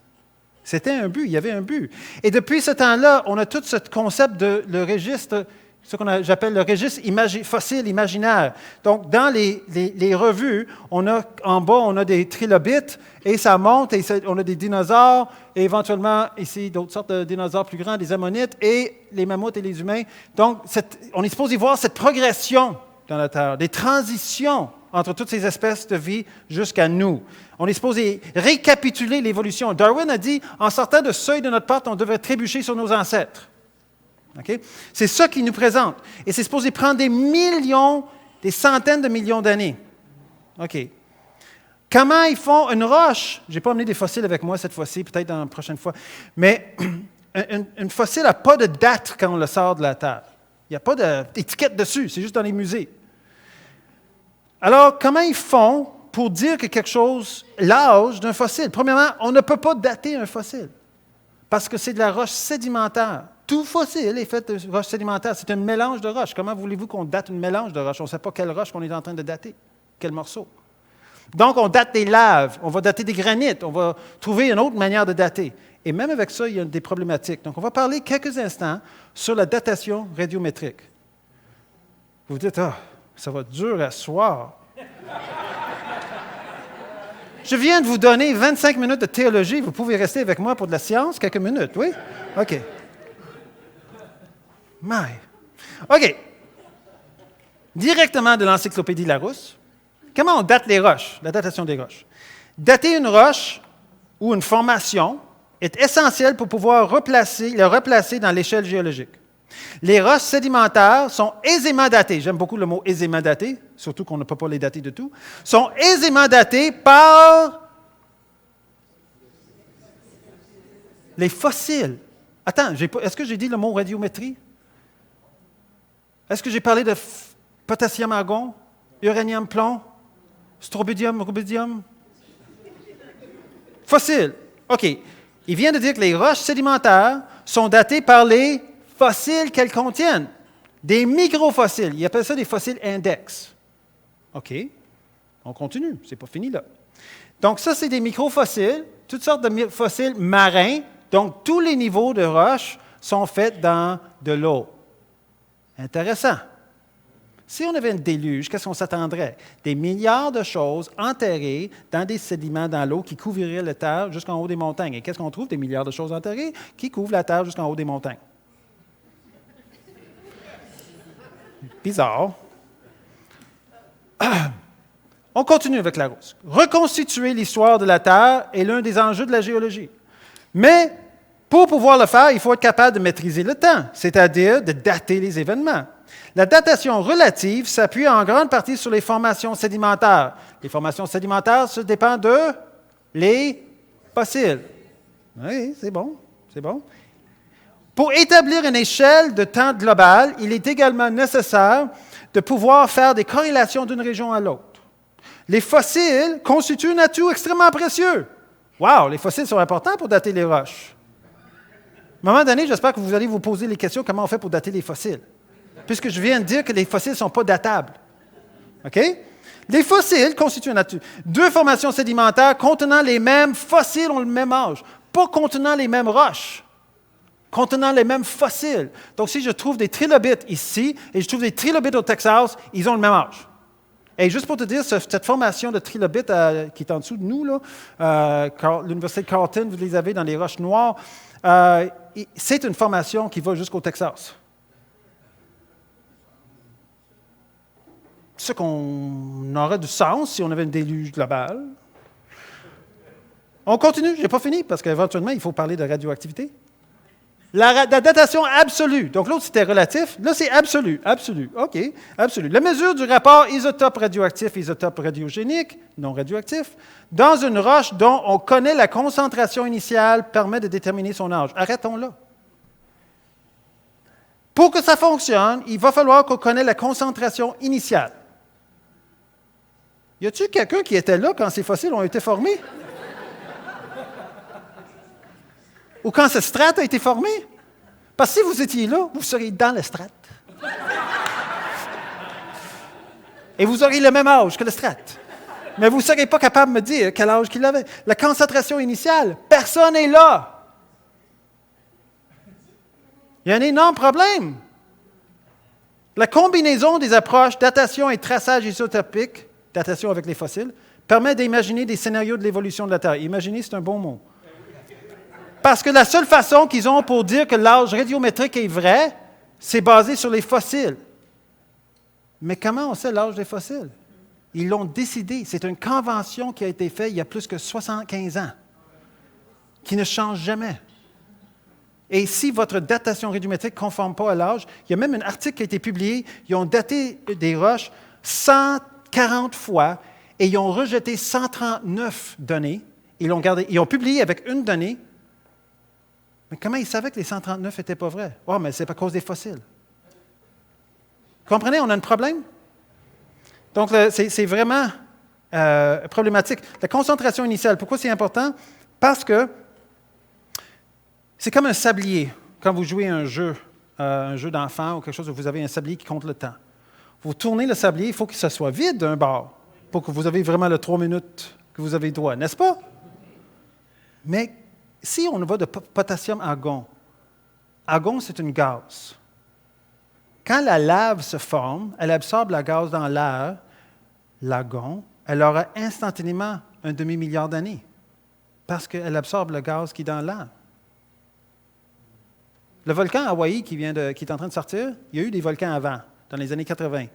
C'était un but, il y avait un but. Et depuis ce temps-là, on a tout ce concept de le registre, ce j'appelle le registre fossile imaginaire. Donc, dans les revues, en bas, on a des trilobites, et ça monte, et on a des dinosaures, et éventuellement, ici, d'autres sortes de dinosaures plus grands, des ammonites, et les mammouths et les humains. Donc, on est supposé voir cette progression dans la Terre, des transitions entre toutes ces espèces de vie jusqu'à nous. On est supposé récapituler l'évolution. Darwin a dit, en sortant de seuil de notre porte, on devrait trébucher sur nos ancêtres. Okay? C'est ça qu'il nous présente. Et c'est supposé prendre des centaines de millions d'années. OK. Comment ils font une roche? Je n'ai pas amené des fossiles avec moi cette fois-ci, peut-être dans la prochaine fois. Mais une fossile n'a pas de date quand on le sort de la terre. Il n'y a pas d'étiquette dessus, c'est juste dans les musées. Alors, comment ils font pour dire que quelque chose, l'âge d'un fossile? Premièrement, on ne peut pas dater un fossile parce que c'est de la roche sédimentaire. Tout fossile est fait de roche sédimentaire. C'est un mélange de roches. Comment voulez-vous qu'on date un mélange de roches? On ne sait pas quelle roche qu'on est en train de dater, quel morceau. Donc, on date des laves, on va dater des granites, on va trouver une autre manière de dater. Et même avec ça, il y a des problématiques. Donc, on va parler quelques instants sur la datation radiométrique. Vous vous dites, ça va être dur à soir. Je viens de vous donner 25 minutes de théologie. Vous pouvez rester avec moi pour de la science, quelques minutes, oui? OK. OK. Directement de l'Encyclopédie Larousse, comment on date les roches, la datation des roches? Dater une roche ou une formation est essentiel pour pouvoir le replacer dans l'échelle géologique. Les roches sédimentaires sont aisément datées, j'aime beaucoup le mot aisément daté, surtout qu'on ne peut pas les dater de tout, sont aisément datées par les fossiles. Attends, est-ce que j'ai dit le mot radiométrie? Est-ce que j'ai parlé de potassium, argon, uranium, plomb, strobidium, rubidium? Fossiles. OK. Il vient de dire que les roches sédimentaires sont datées par les fossiles qu'elles contiennent. Des microfossiles. Ils appellent ça des fossiles index. OK. On continue, c'est pas fini là. Donc ça, c'est des microfossiles, toutes sortes de fossiles marins. Donc tous les niveaux de roches sont faits dans de l'eau. Intéressant. Si on avait un déluge, qu'est-ce qu'on s'attendrait? Des milliards de choses enterrées dans des sédiments dans l'eau qui couvriraient la terre jusqu'en haut des montagnes. Et qu'est-ce qu'on trouve? Des milliards de choses enterrées qui couvrent la terre jusqu'en haut des montagnes. Bizarre. On continue avec Larousse. Reconstituer l'histoire de la Terre est l'un des enjeux de la géologie. Mais pour pouvoir le faire, il faut être capable de maîtriser le temps, c'est-à-dire de dater les événements. La datation relative s'appuie en grande partie sur les formations sédimentaires. Les formations sédimentaires se dépendent de les fossiles. Oui, c'est bon, c'est bon. Pour établir une échelle de temps globale, il est également nécessaire de pouvoir faire des corrélations d'une région à l'autre. Les fossiles constituent un atout extrêmement précieux. Wow, les fossiles sont importants pour dater les roches. À un moment donné, j'espère que vous allez vous poser les questions comment on fait pour dater les fossiles. Puisque je viens de dire que les fossiles ne sont pas datables. OK? Les fossiles constituent un atout. Deux formations sédimentaires contenant les mêmes fossiles ont le même âge, pas contenant les mêmes roches, contenant les mêmes fossiles. Donc, si je trouve des trilobites ici et je trouve des trilobites au Texas, ils ont le même âge. Et juste pour te dire, cette formation de trilobites qui est en dessous de nous, là, l'Université de Carleton, vous les avez dans les roches noires, c'est une formation qui va jusqu'au Texas. Ce qu'on aurait du sens si on avait un déluge global. On continue, je n'ai pas fini, parce qu'éventuellement, il faut parler de radioactivité. La datation absolue. Donc, l'autre, c'était relatif. Là, c'est absolu. Absolu. OK. Absolu. La mesure du rapport isotope radioactif, isotope radiogénique, non radioactif, dans une roche dont on connaît la concentration initiale permet de déterminer son âge. Arrêtons là. Pour que ça fonctionne, il va falloir qu'on connaisse la concentration initiale. Y a-t-il quelqu'un qui était là quand ces fossiles ont été formés? Ou quand ce strate a été formé? Parce que si vous étiez là, vous seriez dans le strate. Et vous auriez le même âge que le strate. Mais vous ne seriez pas capable de me dire quel âge qu'il avait. La concentration initiale, personne n'est là. Il y a un énorme problème. La combinaison des approches datation et traçage isotopique, datation avec les fossiles, permet d'imaginer des scénarios de l'évolution de la Terre. Imaginer, c'est un bon mot. Parce que la seule façon qu'ils ont pour dire que l'âge radiométrique est vrai, c'est basé sur les fossiles. Mais comment on sait l'âge des fossiles? Ils l'ont décidé. C'est une convention qui a été faite il y a plus que 75 ans, qui ne change jamais. Et si votre datation radiométrique ne conforme pas à l'âge, il y a même un article qui a été publié, ils ont daté des roches 140 fois et ils ont rejeté 139 données. Ils ont publié avec une donnée. Mais comment ils savaient que les 139 n'étaient pas vrais? Oh, mais c'est à cause des fossiles. Comprenez, on a un problème? Donc, c'est vraiment problématique. La concentration initiale, pourquoi c'est important? Parce que c'est comme un sablier. Quand vous jouez un jeu d'enfant ou quelque chose où vous avez un sablier qui compte le temps. Vous tournez le sablier, il faut que ça soit vide d'un bord pour que vous ayez vraiment les 3 minutes que vous avez droit, n'est-ce pas? Mais si on va de potassium-argon, argon, c'est une gaz. Quand la lave se forme, elle absorbe la gaz dans l'air, l'argon, elle aura instantanément un demi-milliard d'années parce qu'elle absorbe le gaz qui est dans l'air. Le volcan Hawaï qui est en train de sortir, il y a eu des volcans avant, dans les années 80.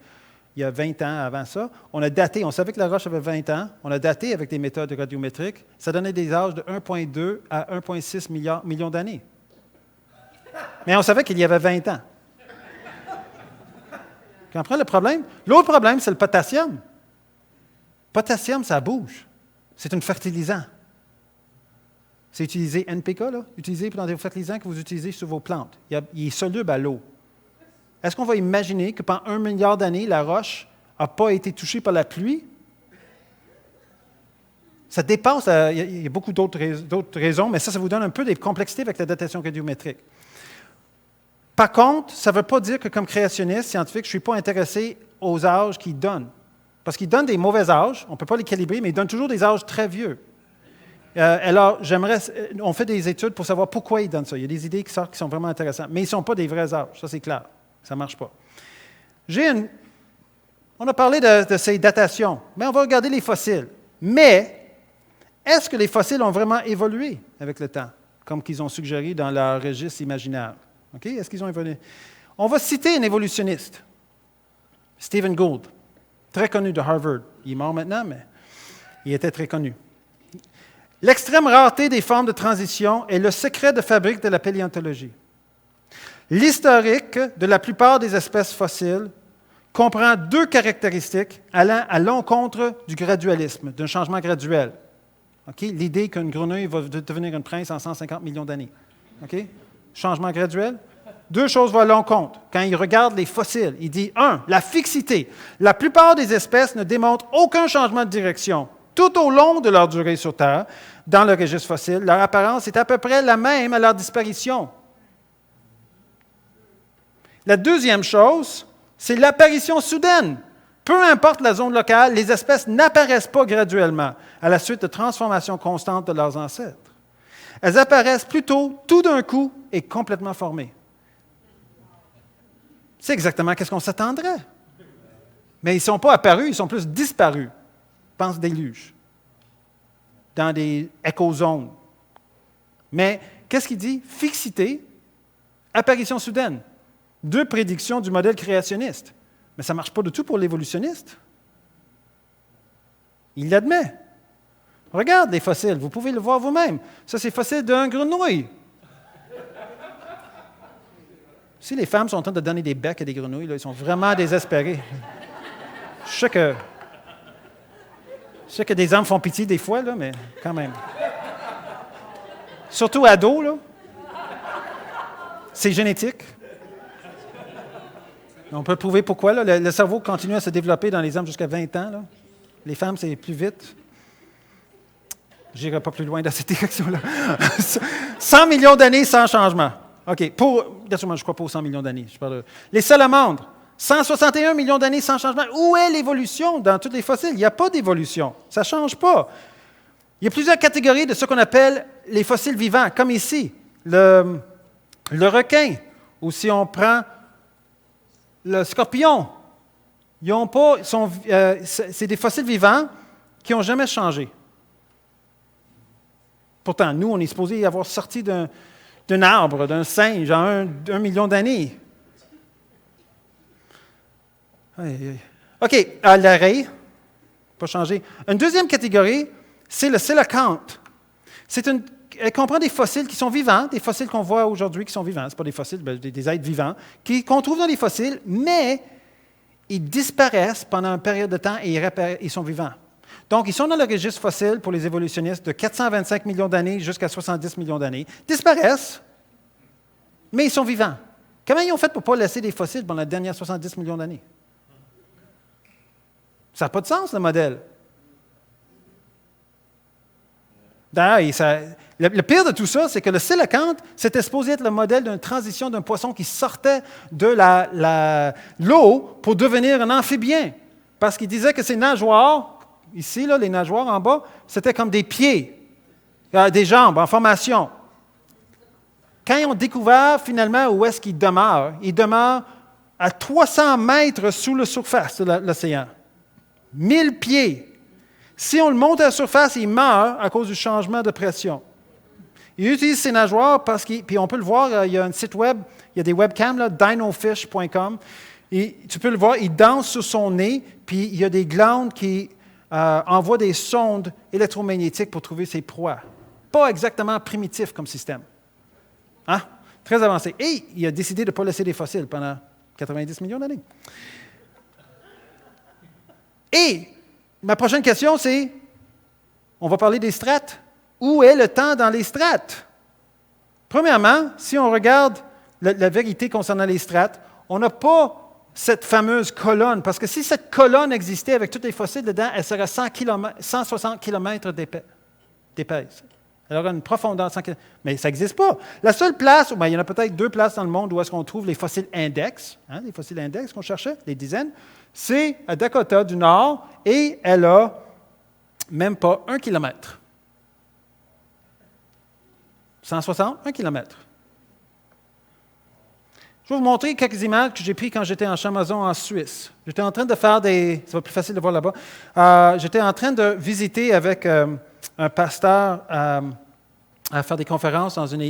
Il y a 20 ans avant ça, on a daté, on savait que la roche avait 20 ans, on a daté avec des méthodes radiométriques, ça donnait des âges de 1,2 à 1,6 millions d'années. Mais on savait qu'il y avait 20 ans. Tu comprends le problème? L'autre problème, c'est le potassium. Le potassium, ça bouge. C'est un fertilisant. C'est utilisé NPK, là, utilisé dans des fertilisants que vous utilisez sur vos plantes. Il est soluble à l'eau. Est-ce qu'on va imaginer que pendant 1 milliard d'années, la roche n'a pas été touchée par la pluie? Ça dépasse, il y a beaucoup d'autres raisons, mais ça vous donne un peu des complexités avec la datation radiométrique. Par contre, ça ne veut pas dire que comme créationniste scientifique, je ne suis pas intéressé aux âges qu'ils donnent. parce qu'ils donnent des mauvais âges. On ne peut pas les calibrer, mais ils donnent toujours des âges très vieux. Alors, on fait des études pour savoir pourquoi ils donnent ça. Il y a des idées qui sortent qui sont vraiment intéressantes, mais ils ne sont pas des vrais âges, ça c'est clair. Ça ne marche pas. On a parlé de ces datations, mais on va regarder les fossiles. Mais, est-ce que les fossiles ont vraiment évolué avec le temps, comme qu'ils ont suggéré dans leur registre imaginaire? OK? Est-ce qu'ils ont évolué? On va citer un évolutionniste, Stephen Gould, très connu de Harvard. Il est mort maintenant, mais il était très connu. L'extrême rareté des formes de transition est le secret de fabrique de la paléontologie. L'historique de la plupart des espèces fossiles comprend deux caractéristiques allant à l'encontre du gradualisme, d'un changement graduel. Okay? L'idée qu'une grenouille va devenir une prince en 150 millions d'années. Okay? Changement graduel. Deux choses vont à l'encontre. Quand il regarde les fossiles, il dit, la fixité. La plupart des espèces ne démontrent aucun changement de direction. Tout au long de leur durée sur Terre, dans le registre fossile, leur apparence est à peu près la même à leur disparition. La deuxième chose, c'est l'apparition soudaine. Peu importe la zone locale, les espèces n'apparaissent pas graduellement à la suite de transformations constantes de leurs ancêtres. Elles apparaissent plutôt tout d'un coup et complètement formées. C'est exactement ce qu'on s'attendrait. Mais ils ne sont pas apparus, ils sont plus disparus. Pense déluge. Dans des écozones. Mais qu'est-ce qu'il dit? Fixité, apparition soudaine. Deux prédictions du modèle créationniste. Mais ça ne marche pas du tout pour l'évolutionniste. Il l'admet. Regarde les fossiles, vous pouvez le voir vous-même. Ça, c'est fossile d'un grenouille. Si les femmes sont en train de donner des becs à des grenouilles, là, ils sont vraiment désespérés. Je sais que des hommes font pitié des fois, là, mais quand même. Surtout ados, là. C'est génétique. On peut prouver pourquoi. Là. Le cerveau continue à se développer dans les hommes jusqu'à 20 ans. Là. Les femmes, c'est plus vite. Je n'irai pas plus loin dans cette direction-là. 100 millions d'années sans changement. OK. Je crois pas aux 100 millions d'années. Je parle les salamandres. 161 millions d'années sans changement. Où est l'évolution dans tous les fossiles? Il n'y a pas d'évolution. Ça ne change pas. Il y a plusieurs catégories de ce qu'on appelle les fossiles vivants, comme ici. Le requin, ou si on prend le scorpion, c'est des fossiles vivants qui n'ont jamais changé. Pourtant, nous, on est supposé avoir sorti d'un arbre, d'un singe, en 1 million d'années. OK, l'arrêt, pas changé. Une deuxième catégorie, c'est le coélacanthe. Elle comprend des fossiles qui sont vivants, des fossiles qu'on voit aujourd'hui qui sont vivants. Ce pas des fossiles, des êtres vivants, qu'on trouve dans les fossiles, mais ils disparaissent pendant une période de temps et ils sont vivants. Donc, ils sont dans le registre fossile pour les évolutionnistes de 425 millions d'années jusqu'à 70 millions d'années. Disparaissent, mais ils sont vivants. Comment ils ont fait pour ne pas laisser des fossiles pendant les dernières 70 millions d'années? Ça n'a pas de sens, le modèle. D'ailleurs, le pire de tout ça, c'est que le coélacanthe, c'était supposé être le modèle d'une transition d'un poisson qui sortait de l'eau pour devenir un amphibien. Parce qu'il disait que ses nageoires, ici, là, les nageoires en bas, c'était comme des pieds, des jambes en formation. Quand ils ont découvert finalement où est-ce qu'il demeure à 300 mètres sous la surface de l'océan. 1000 pieds. Si on le monte à la surface, il meurt à cause du changement de pression. Il utilise ses nageoires puis on peut le voir, il y a un site web, il y a des webcams, là, dinofish.com, et tu peux le voir, il danse sur son nez, puis il y a des glandes qui envoient des sondes électromagnétiques pour trouver ses proies. Pas exactement primitif comme système. Hein? Très avancé. Et il a décidé de ne pas laisser des fossiles pendant 90 millions d'années. Et ma prochaine question, c'est, on va parler des strates. Où est le temps dans les strates? Premièrement, si on regarde la vérité concernant les strates, on n'a pas cette fameuse colonne, parce que si cette colonne existait avec tous les fossiles dedans, elle serait 160 km d'épaisse. Elle aura une profondeur de 100 km. Mais ça n'existe pas. La seule place, il y en a peut-être 2 places dans le monde où est-ce qu'on trouve les fossiles index, les fossiles index qu'on cherchait, les dizaines, c'est à Dakota du Nord et elle a même pas 1 kilomètre. 160, 1 kilomètre. Je vais vous montrer quelques images que j'ai prises quand j'étais en Chamazon, en Suisse. J'étais en train de faire des... Ça va être plus facile de voir là-bas. J'étais en train de visiter avec un pasteur à faire des conférences dans une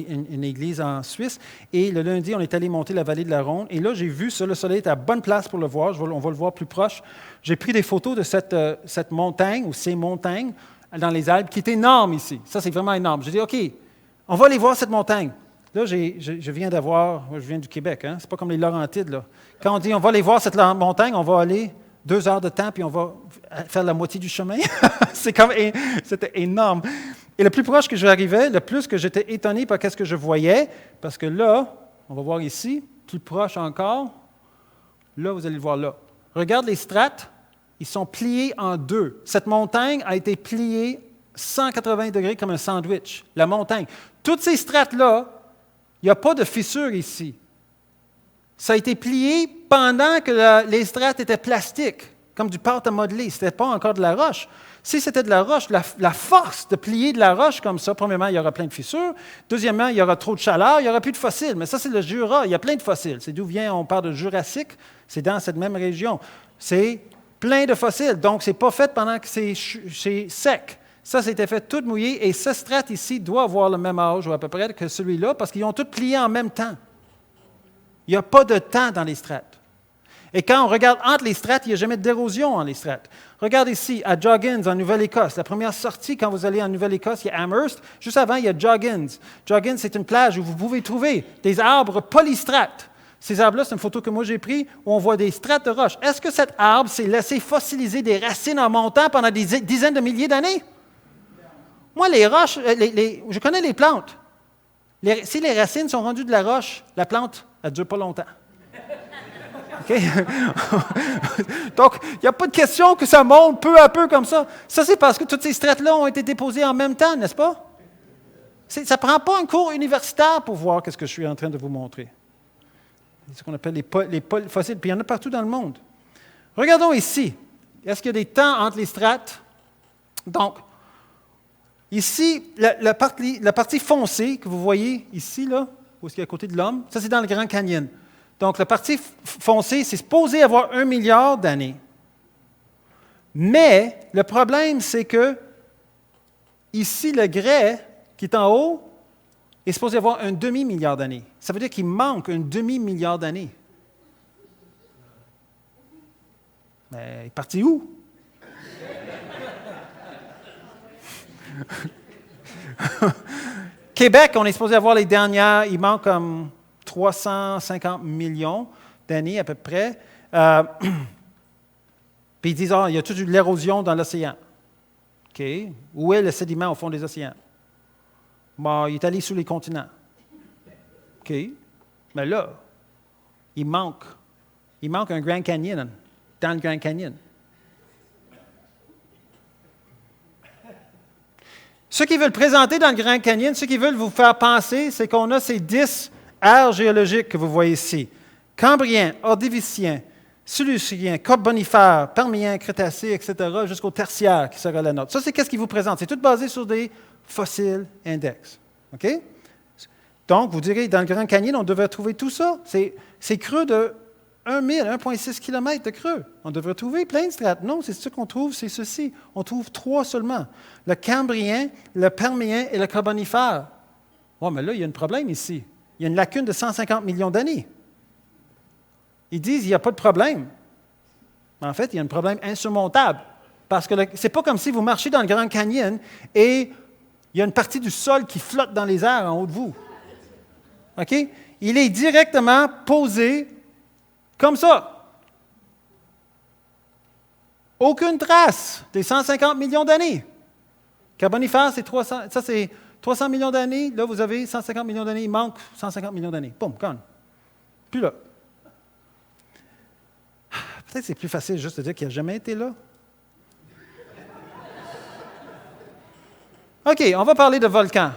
église en Suisse. Et le lundi, on est allé monter la vallée de la Ronde. Et là, j'ai vu ça. Le soleil était à bonne place pour le voir. On va le voir plus proche. J'ai pris des photos de cette montagne ou ces montagnes dans les Alpes qui est énorme ici. Ça, c'est vraiment énorme. J'ai dit, OK, on va aller voir cette montagne. Là, je viens du Québec, hein? C'est pas comme les Laurentides, là. Quand on dit on va aller voir cette montagne, on va aller 2 heures de temps, puis on va faire la moitié du chemin. C'était énorme. Et le plus proche que j'arrivais, le plus que j'étais étonné par ce que je voyais, parce que là, on va voir ici, plus proche encore, là, vous allez le voir là. Regarde les strates, ils sont pliés en 2. Cette montagne a été pliée 180 degrés comme un sandwich, la montagne. Toutes ces strates-là, il n'y a pas de fissure ici. Ça a été plié pendant que les strates étaient plastiques, comme du pâte à modeler. Ce n'était pas encore de la roche. Si c'était de la roche, la force de plier de la roche comme ça, premièrement, il y aura plein de fissures. Deuxièmement, il y aura trop de chaleur, il n'y aura plus de fossiles. Mais ça, c'est le Jura. Il y a plein de fossiles. C'est d'où vient, on parle de Jurassique. C'est dans cette même région. C'est plein de fossiles. Donc, ce n'est pas fait pendant que c'est sec. Ça, c'était fait tout mouillé, et ce strate ici doit avoir le même âge, ou à peu près, que celui-là, parce qu'ils ont tous plié en même temps. Il n'y a pas de temps dans les strates. Et quand on regarde entre les strates, il n'y a jamais d'érosion entre les strates. Regarde ici, à Joggins, en Nouvelle-Écosse. La première sortie, quand vous allez en Nouvelle-Écosse, il y a Amherst. Juste avant, il y a Joggins. Joggins, c'est une plage où vous pouvez trouver des arbres polystrates. Ces arbres-là, c'est une photo que moi j'ai prise où on voit des strates de roche. Est-ce que cet arbre s'est laissé fossiliser des racines en montant pendant des dizaines de milliers d'années? Moi, les roches, je connais les plantes. Si les racines sont rendues de la roche, la plante, elle ne dure pas longtemps. OK? Donc, il n'y a pas de question que ça monte peu à peu comme ça. Ça, c'est parce que toutes ces strates-là ont été déposées en même temps, n'est-ce pas? Ça ne prend pas un cours universitaire pour voir ce que je suis en train de vous montrer. C'est ce qu'on appelle les fossiles. Puis il y en a partout dans le monde. Regardons ici. Est-ce qu'il y a des temps entre les strates? Donc, ici, la partie foncée que vous voyez ici, là, où est-ce qu'il y a à côté de l'homme, ça c'est dans le Grand Canyon. Donc la partie foncée, c'est supposé avoir 1 milliard d'années. Mais le problème, c'est que ici, le grès qui est en haut est supposé avoir un demi-milliard d'années. Ça veut dire qu'il manque un demi-milliard d'années. Mais il est parti où? Québec, on est supposé avoir les dernières, il manque comme 350 millions d'années à peu près. Puis ils disent, il y a toute de l'érosion dans l'océan. OK. Où est le sédiment au fond des océans? Bon, il est allé sous les continents. OK. Mais là, il manque un Grand Canyon dans le Grand Canyon. Ceux qui veulent présenter dans le Grand Canyon, ceux qui veulent vous faire penser, c'est qu'on a ces 10 aires géologiques que vous voyez ici. Cambrien, Ordovicien, Silurien, Carbonifère, Permien, Crétacé, etc., jusqu'au tertiaire qui sera la nôtre. Ça, c'est qu'est-ce qui vous présente. C'est tout basé sur des fossiles index. OK? Donc, vous direz, dans le Grand Canyon, on devrait trouver tout ça. C'est creux de 1,6 km de creux. On devrait trouver plein de strates. Non, c'est ce qu'on trouve, c'est ceci. On trouve 3 seulement. Le Cambrien, le Permien et le Carbonifère. Oh, mais là, il y a un problème ici. Il y a une lacune de 150 millions d'années. Ils disent qu'il n'y a pas de problème. En fait, il y a un problème insurmontable. Parce que ce n'est pas comme si vous marchez dans le Grand Canyon et il y a une partie du sol qui flotte dans les airs en haut de vous. OK? Il est directement posé comme ça. Aucune trace des 150 millions d'années. Carbonifère, c'est 300, ça c'est 300 millions d'années. Là, vous avez 150 millions d'années. Il manque 150 millions d'années. Boum, gone. Plus là. Peut-être que c'est plus facile juste de dire qu'il n'a jamais été là. OK, on va parler de volcans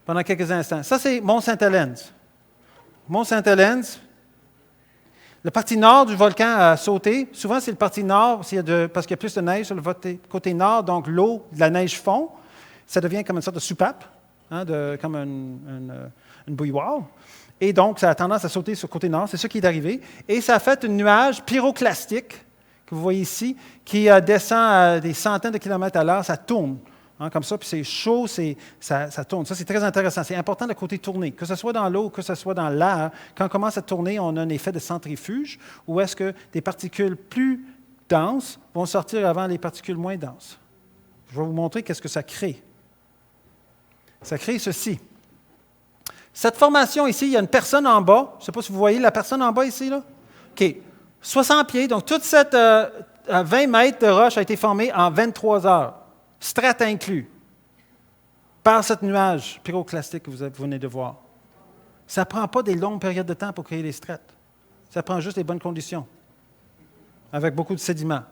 pendant quelques instants. Ça, c'est Mont-Saint-Helens. Mont-Saint-Helens, la partie nord du volcan a sauté. Souvent, c'est le partie nord parce qu'il y a plus de neige sur le côté nord, donc l'eau, la neige fond. Ça devient comme une sorte de soupape, comme une bouilloire. Et donc, ça a tendance à sauter sur le côté nord. C'est ça qui est arrivé. Et ça a fait un nuage pyroclastique, que vous voyez ici, qui descend à des centaines de kilomètres à l'heure. Ça tourne. Comme ça, puis c'est chaud, ça tourne. Ça, c'est très intéressant. C'est important le côté tourné. Que ce soit dans l'eau, que ce soit dans l'air, quand on commence à tourner, on a un effet de centrifuge, où est-ce que des particules plus denses vont sortir avant les particules moins denses. Je vais vous montrer qu'est-ce que ça crée. Ça crée ceci. Cette formation ici, il y a une personne en bas. Je ne sais pas si vous voyez la personne en bas ici, là. OK. 60 pieds. Donc, toute cette 20 mètres de roche a été formée en 23 heures. Strates inclus, par ce nuage pyroclastique que vous venez de voir. Ça ne prend pas des longues périodes de temps pour créer les strates. Ça prend juste les bonnes conditions, avec beaucoup de sédiments.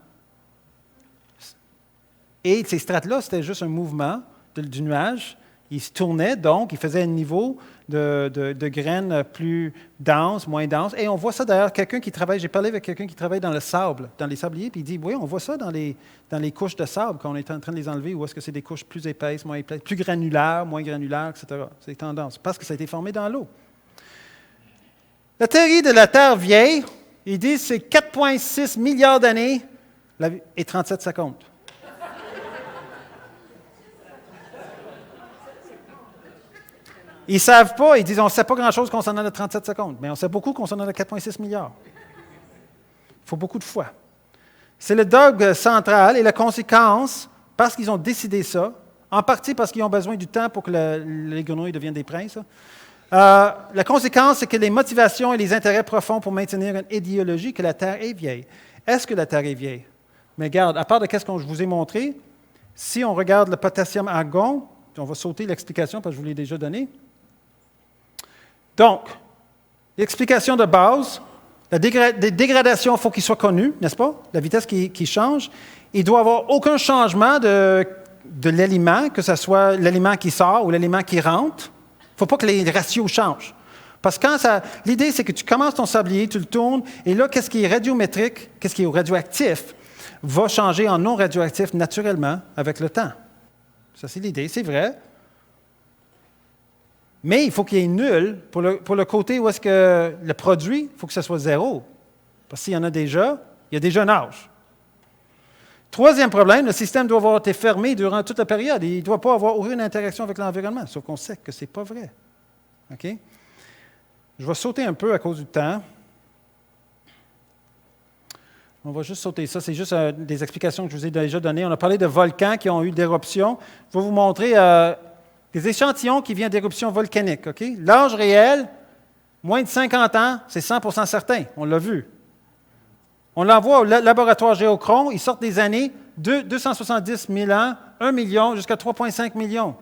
Et ces strates-là, c'était juste un mouvement du nuage. Il se tournait, donc, il faisait un niveau de graines plus dense, moins dense. Et on voit ça d'ailleurs, j'ai parlé avec quelqu'un qui travaille dans le sable, dans les sabliers, puis il dit, oui, on voit ça dans les couches de sable, quand on est en train de les enlever, ou est-ce que c'est des couches plus épaisses, moins épaisses, plus granulaires, moins granulaires, etc. C'est tendance, parce que ça a été formé dans l'eau. La théorie de la Terre vieille, ils disent c'est 4,6 milliards d'années et 37 secondes. Ils ne savent pas, ils disent on ne sait pas grand-chose concernant le 37 secondes, mais on sait beaucoup concernant le 4,6 milliards. Il faut beaucoup de foi. C'est le dogme central et la conséquence, parce qu'ils ont décidé ça, en partie parce qu'ils ont besoin du temps pour que les grenouilles deviennent des princes. La conséquence, c'est que les motivations et les intérêts profonds pour maintenir une idéologie que la Terre est vieille. Est-ce que la Terre est vieille? Mais regarde, à part de ce que je vous ai montré, si on regarde le potassium argon, on va sauter l'explication parce que je vous l'ai déjà donnée. Donc, l'explication de base, la dégradation, il faut qu'il soit connu, n'est-ce pas? La vitesse qui change. Il ne doit y avoir aucun changement de l'aliment, que ce soit l'aliment qui sort ou l'aliment qui rentre. Il ne faut pas que les ratios changent. Parce que l'idée, c'est que tu commences ton sablier, tu le tournes, et là, qu'est-ce qui est radiométrique, qu'est-ce qui est radioactif, va changer en non radioactif naturellement avec le temps. Ça, c'est l'idée, c'est vrai. Mais il faut qu'il y ait nul pour le côté où est-ce que le produit, il faut que ce soit zéro. Parce qu'il y en a déjà, il y a déjà un âge. Troisième problème, le système doit avoir été fermé durant toute la période. Il ne doit pas avoir aucune interaction avec l'environnement, sauf qu'on sait que ce n'est pas vrai. OK? Je vais sauter un peu à cause du temps. On va juste sauter ça. C'est juste des explications que je vous ai déjà données. On a parlé de volcans qui ont eu d'éruptions. Je vais vous montrer des échantillons qui viennent d'éruptions volcaniques. Okay? L'âge réel, moins de 50 ans, c'est 100% certain. On l'a vu. On l'envoie au laboratoire Géochron. Ils sortent des années 270 000 ans, 1 million, jusqu'à 3,5 millions.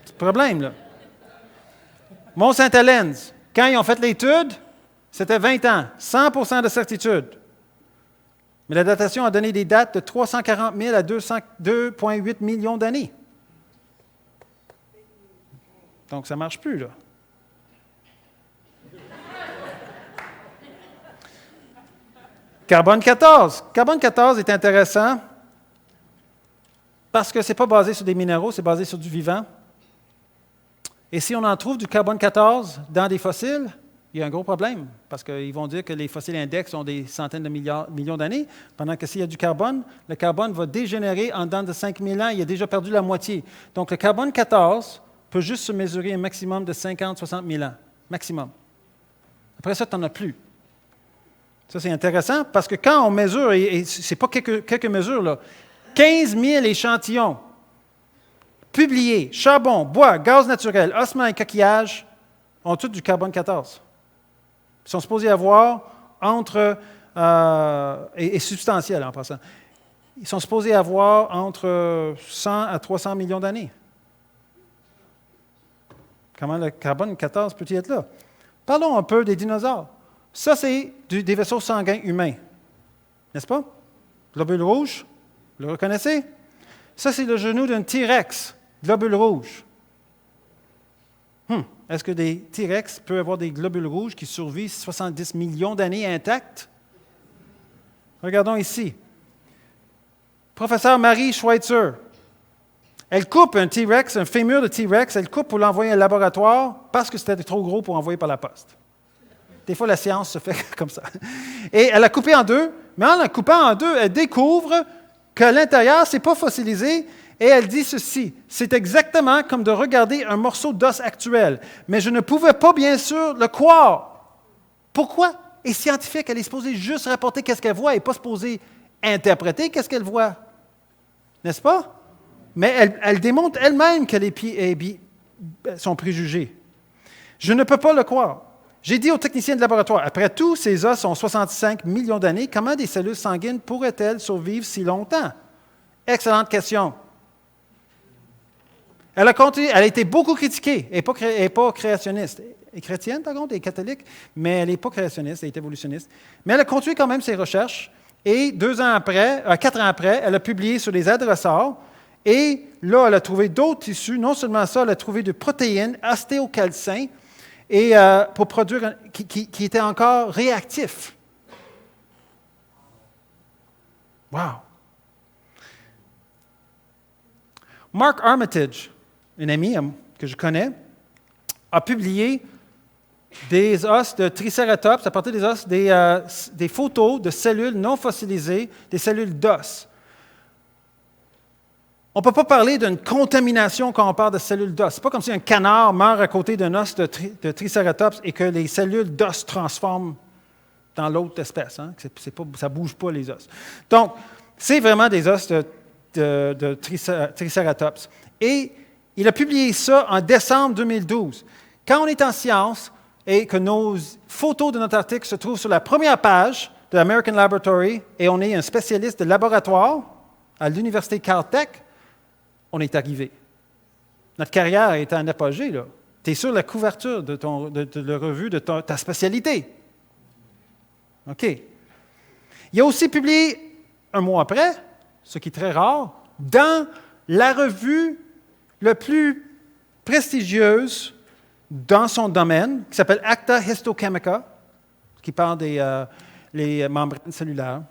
Petit problème, là. Mont-Saint-Helens, quand ils ont fait l'étude, c'était 20 ans, 100% de certitude. Mais la datation a donné des dates de 340 000 à 2,8 millions d'années. Donc, ça ne marche plus, là. Carbone 14. Carbone 14 est intéressant parce que ce n'est pas basé sur des minéraux, c'est basé sur du vivant. Et si on en trouve du carbone 14 dans des fossiles, il y a un gros problème, parce qu'ils vont dire que les fossiles index ont des centaines de millions d'années, pendant que s'il y a du carbone, le carbone va dégénérer en dedans de 5000 ans, il a déjà perdu la moitié. Donc, le carbone 14 peut juste se mesurer un maximum de 50-60 000 ans, maximum. Après ça, tu n'en as plus. Ça, c'est intéressant, parce que quand on mesure, et ce n'est pas quelques mesures, là, 15 000 échantillons publiés, charbon, bois, gaz naturel, ossements et coquillages, ont tous du carbone 14. Ils sont supposés avoir et substantiels en passant, ils sont supposés avoir entre 100 à 300 millions d'années. Comment le carbone 14 peut-il être là? Parlons un peu des dinosaures. Ça, c'est des vaisseaux sanguins humains. N'est-ce pas? Globule rouge, vous le reconnaissez? Ça, c'est le genou d'un T-Rex, globule rouge. Est-ce que des T-Rex peuvent avoir des globules rouges qui survivent 70 millions d'années intacts? Regardons ici. Professeur Marie Schweitzer. Elle coupe un T-Rex, un fémur de T-Rex, elle coupe pour l'envoyer au laboratoire parce que c'était trop gros pour envoyer par la poste. Des fois, la science se fait comme ça. Et elle a coupé en deux, mais en la coupant en deux, elle découvre que l'intérieur, ce n'est pas fossilisé, et elle dit ceci, c'est exactement comme de regarder un morceau d'os actuel, mais je ne pouvais pas, bien sûr, le croire. Pourquoi? Et scientifique, elle est supposée juste rapporter qu'est-ce qu'elle voit et pas supposée interpréter qu'est-ce qu'elle voit. N'est-ce pas? Mais elle démontre elle-même que les pieds sont préjugés. Je ne peux pas le croire. J'ai dit aux techniciens de laboratoire, après tout, ces os ont 65 millions d'années, comment des cellules sanguines pourraient-elles survivre si longtemps? Excellente question. Elle a continué, elle a été beaucoup critiquée, elle n'est pas créationniste. Elle est chrétienne, par contre, elle est catholique, mais elle n'est pas créationniste, elle est évolutionniste. Mais elle a continué quand même ses recherches, et 4 ans après, elle a publié sur les adresseurs, et là, elle a trouvé d'autres tissus. Non seulement ça, elle a trouvé des protéines, ostéocalcin, et pour produire, qui étaient encore réactifs. Wow! Mark Armitage, un ami que je connais, a publié des os de Triceratops, à partir des os, des photos de cellules non fossilisées, des cellules d'os. On ne peut pas parler d'une contamination quand on parle de cellules d'os. Ce n'est pas comme si un canard meurt à côté d'un os de Triceratops et que les cellules d'os transforment dans l'autre espèce. Hein? Ça ne bouge pas, les os. Donc, c'est vraiment des os de Triceratops. Et il a publié ça en décembre 2012. Quand on est en sciences et que nos photos de notre article se trouvent sur la première page de l'American Laboratory et on est un spécialiste de laboratoire à l'Université Caltech, on est arrivé. Notre carrière est en apogée, là. Tu es sur la couverture de la revue de ta spécialité. OK. Il a aussi publié, un mois après, ce qui est très rare, dans la revue la plus prestigieuse dans son domaine, qui s'appelle Acta Histochemica, qui parle des membranes cellulaires.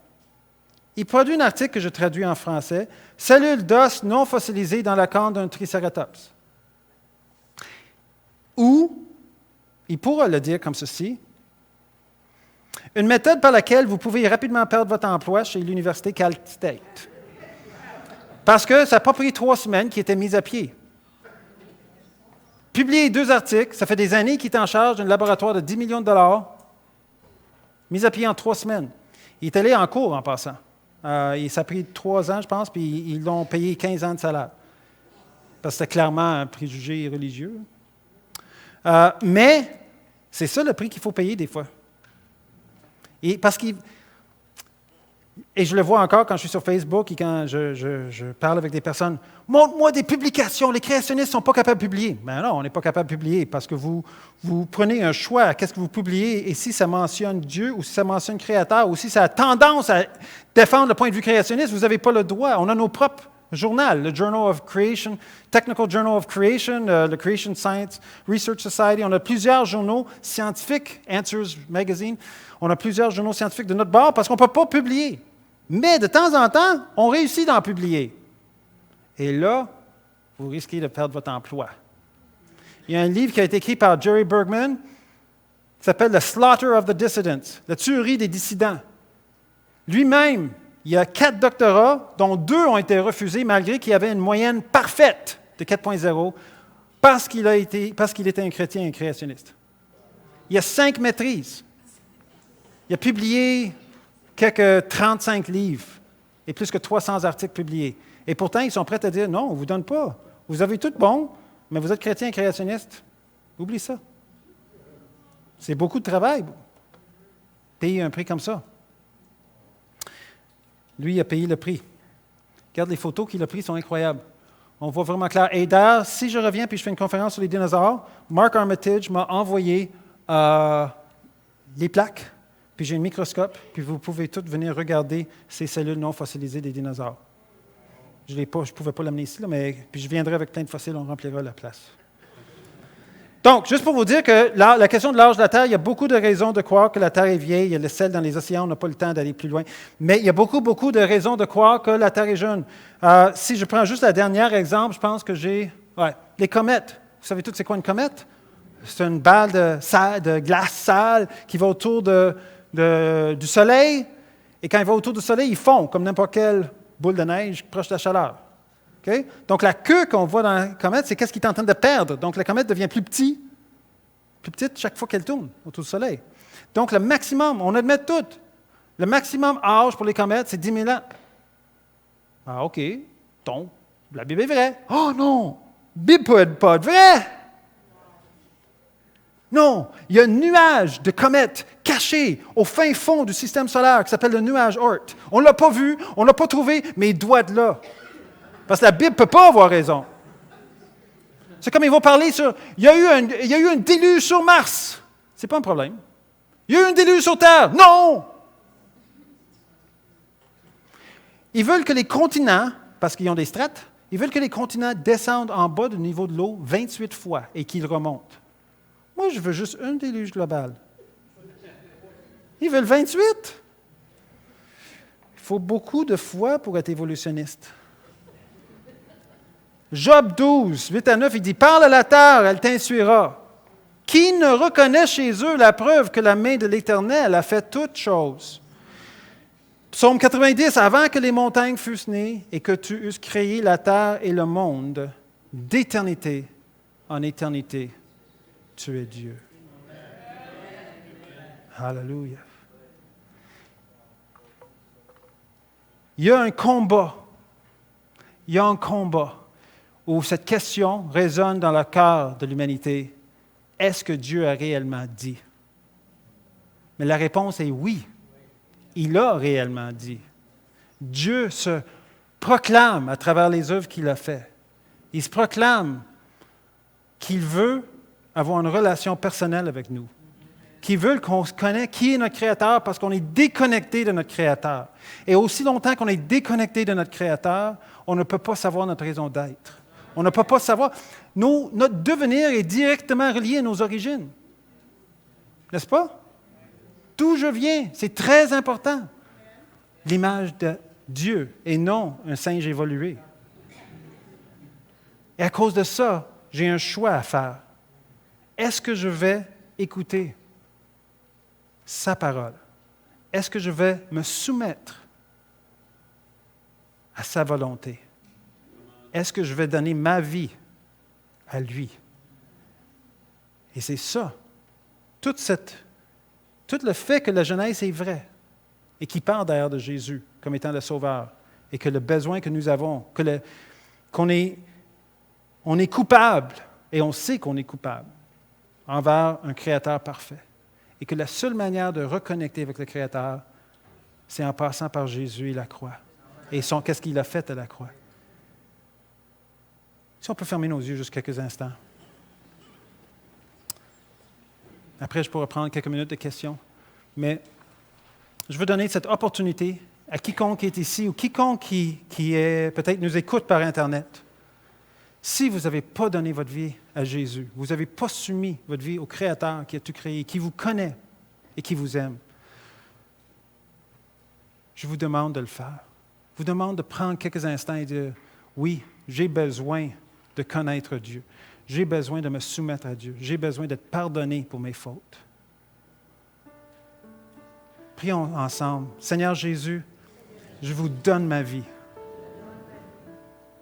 Il produit un article que je traduis en français, « Cellules d'os non fossilisées dans la corne d'un Triceratops ». Ou, il pourra le dire comme ceci, « Une méthode par laquelle vous pouvez rapidement perdre votre emploi chez l'Université Cal State. » Parce que ça n'a pas pris 3 semaines qu'il était mis à pied. Publié 2 articles, ça fait des années qu'il est en charge d'un laboratoire de 10 millions de dollars, mis à pied en 3 semaines. Il est allé en cours en passant. Ça a pris 3 ans, je pense, puis ils l'ont payé 15 ans de salaire. Parce que c'était clairement un préjugé religieux. Mais c'est ça le prix qu'il faut payer des fois. Et je le vois encore quand je suis sur Facebook et quand je parle avec des personnes. « Montre-moi des publications, les créationnistes ne sont pas capables de publier. » Ben non, on n'est pas capable de publier parce que vous prenez un choix. Qu'est-ce que vous publiez? Et si ça mentionne Dieu ou si ça mentionne Créateur ou si ça a tendance à défendre le point de vue créationniste, vous n'avez pas le droit. On a nos propres journaux, le Journal of Creation, Technical Journal of Creation, le Creation Science Research Society. On a plusieurs journaux scientifiques, Answers Magazine. On a plusieurs journaux scientifiques de notre bord parce qu'on ne peut pas publier. Mais de temps en temps, on réussit d'en publier. Et là, vous risquez de perdre votre emploi. Il y a un livre qui a été écrit par Jerry Bergman qui s'appelle « The Slaughter of the Dissidents », la tuerie des dissidents. Lui-même, il y a 4 doctorats, dont 2 ont été refusés malgré qu'il y avait une moyenne parfaite de 4.0 parce qu'il était un chrétien et un créationniste. Il y a 5 maîtrises. Il a publié quelques 35 livres et plus que 300 articles publiés. Et pourtant, ils sont prêts à dire, non, on ne vous donne pas. Vous avez tout bon, mais vous êtes chrétien et créationniste. Oublie ça. C'est beaucoup de travail. Payer un prix comme ça. Lui, il a payé le prix. Regarde, les photos qu'il a prises sont incroyables. On voit vraiment clair. Et d'ailleurs, si je reviens puis je fais une conférence sur les dinosaures, Mark Armitage m'a envoyé les plaques. Puis j'ai un microscope, puis vous pouvez tous venir regarder ces cellules non fossilisées des dinosaures. Je ne pouvais pas l'amener ici, là, mais puis je viendrai avec plein de fossiles, on remplira la place. Donc, juste pour vous dire que la question de l'âge de la Terre, il y a beaucoup de raisons de croire que la Terre est vieille. Il y a le sel dans les océans, on n'a pas le temps d'aller plus loin. Mais il y a beaucoup, beaucoup de raisons de croire que la Terre est jeune. Si je prends juste la dernière exemple, je pense que j'ai... Ouais, les comètes. Vous savez tous c'est quoi une comète? C'est une balle de glace sale qui va autour du Soleil. Et quand il va autour du Soleil, il fond comme n'importe quelle boule de neige proche de la chaleur. Okay? Donc, la queue qu'on voit dans la comète, c'est qu'est-ce qu'il est en train de perdre. Donc, la comète devient plus petite chaque fois qu'elle tourne autour du Soleil. Donc, le maximum, on admet tout, le maximum âge pour les comètes, c'est 10 000 ans. Ah, OK. Donc, la Bible est vraie. Oh non! La Bible peut pas être vraie! Non, il y a un nuage de comètes caché au fin fond du système solaire qui s'appelle le nuage Oort. On ne l'a pas vu, on ne l'a pas trouvé, mais il doit être là. Parce que la Bible ne peut pas avoir raison. C'est comme ils vont parler sur... Il y a eu un déluge sur Mars. Ce n'est pas un problème. Il y a eu un déluge sur Terre. Non! Ils veulent que les continents, parce qu'ils ont des strates, ils veulent que les continents descendent en bas du niveau de l'eau 28 fois et qu'ils remontent. Moi, je veux juste un déluge global. Ils veulent 28. Il faut beaucoup de foi pour être évolutionniste. Job 12, 8 à 9, il dit « Parle à la terre, elle t'instruira. Qui ne reconnaît chez eux la preuve que la main de l'Éternel a fait toutes choses? » Psaume 90, « Avant que les montagnes fussent nées et que tu eusses créé la terre et le monde, d'éternité en éternité, tu es Dieu. » Alléluia. Il y a un combat. Il y a un combat où cette question résonne dans le cœur de l'humanité. Est-ce que Dieu a réellement dit? Mais la réponse est oui. Il a réellement dit. Dieu se proclame à travers les œuvres qu'il a faites. Il se proclame qu'il veut avoir une relation personnelle avec nous. Qu'il veut qu'on se connaisse qui est notre Créateur parce qu'on est déconnecté de notre Créateur. Et aussi longtemps qu'on est déconnecté de notre Créateur, on ne peut pas savoir notre raison d'être. On ne peut pas savoir. Notre devenir est directement relié à nos origines. N'est-ce pas? D'où je viens, c'est très important. L'image de Dieu et non un singe évolué. Et à cause de ça, j'ai un choix à faire. Est-ce que je vais écouter sa parole? Est-ce que je vais me soumettre à sa volonté? Est-ce que je vais donner ma vie à lui? Et c'est ça. Tout le fait que la Genèse est vraie et qui parle d'ailleurs de Jésus comme étant le Sauveur et que le besoin que nous avons, on est coupable et on sait qu'on est coupable envers un Créateur parfait et que la seule manière de reconnecter avec le Créateur, c'est en passant par Jésus et la croix. Et qu'est-ce qu'il a fait à la croix? Si on peut fermer nos yeux juste quelques instants. Après, je pourrais prendre quelques minutes de questions. Mais je veux donner cette opportunité à quiconque est ici ou quiconque qui est, peut-être nous écoute par Internet. Si vous n'avez pas donné votre vie à Jésus, vous n'avez pas soumis votre vie au Créateur qui a tout créé, qui vous connaît et qui vous aime, je vous demande de le faire. Je vous demande de prendre quelques instants et de dire, oui, j'ai besoin de connaître Dieu. J'ai besoin de me soumettre à Dieu. J'ai besoin d'être pardonné pour mes fautes. Prions ensemble. Seigneur Jésus, je vous donne ma vie.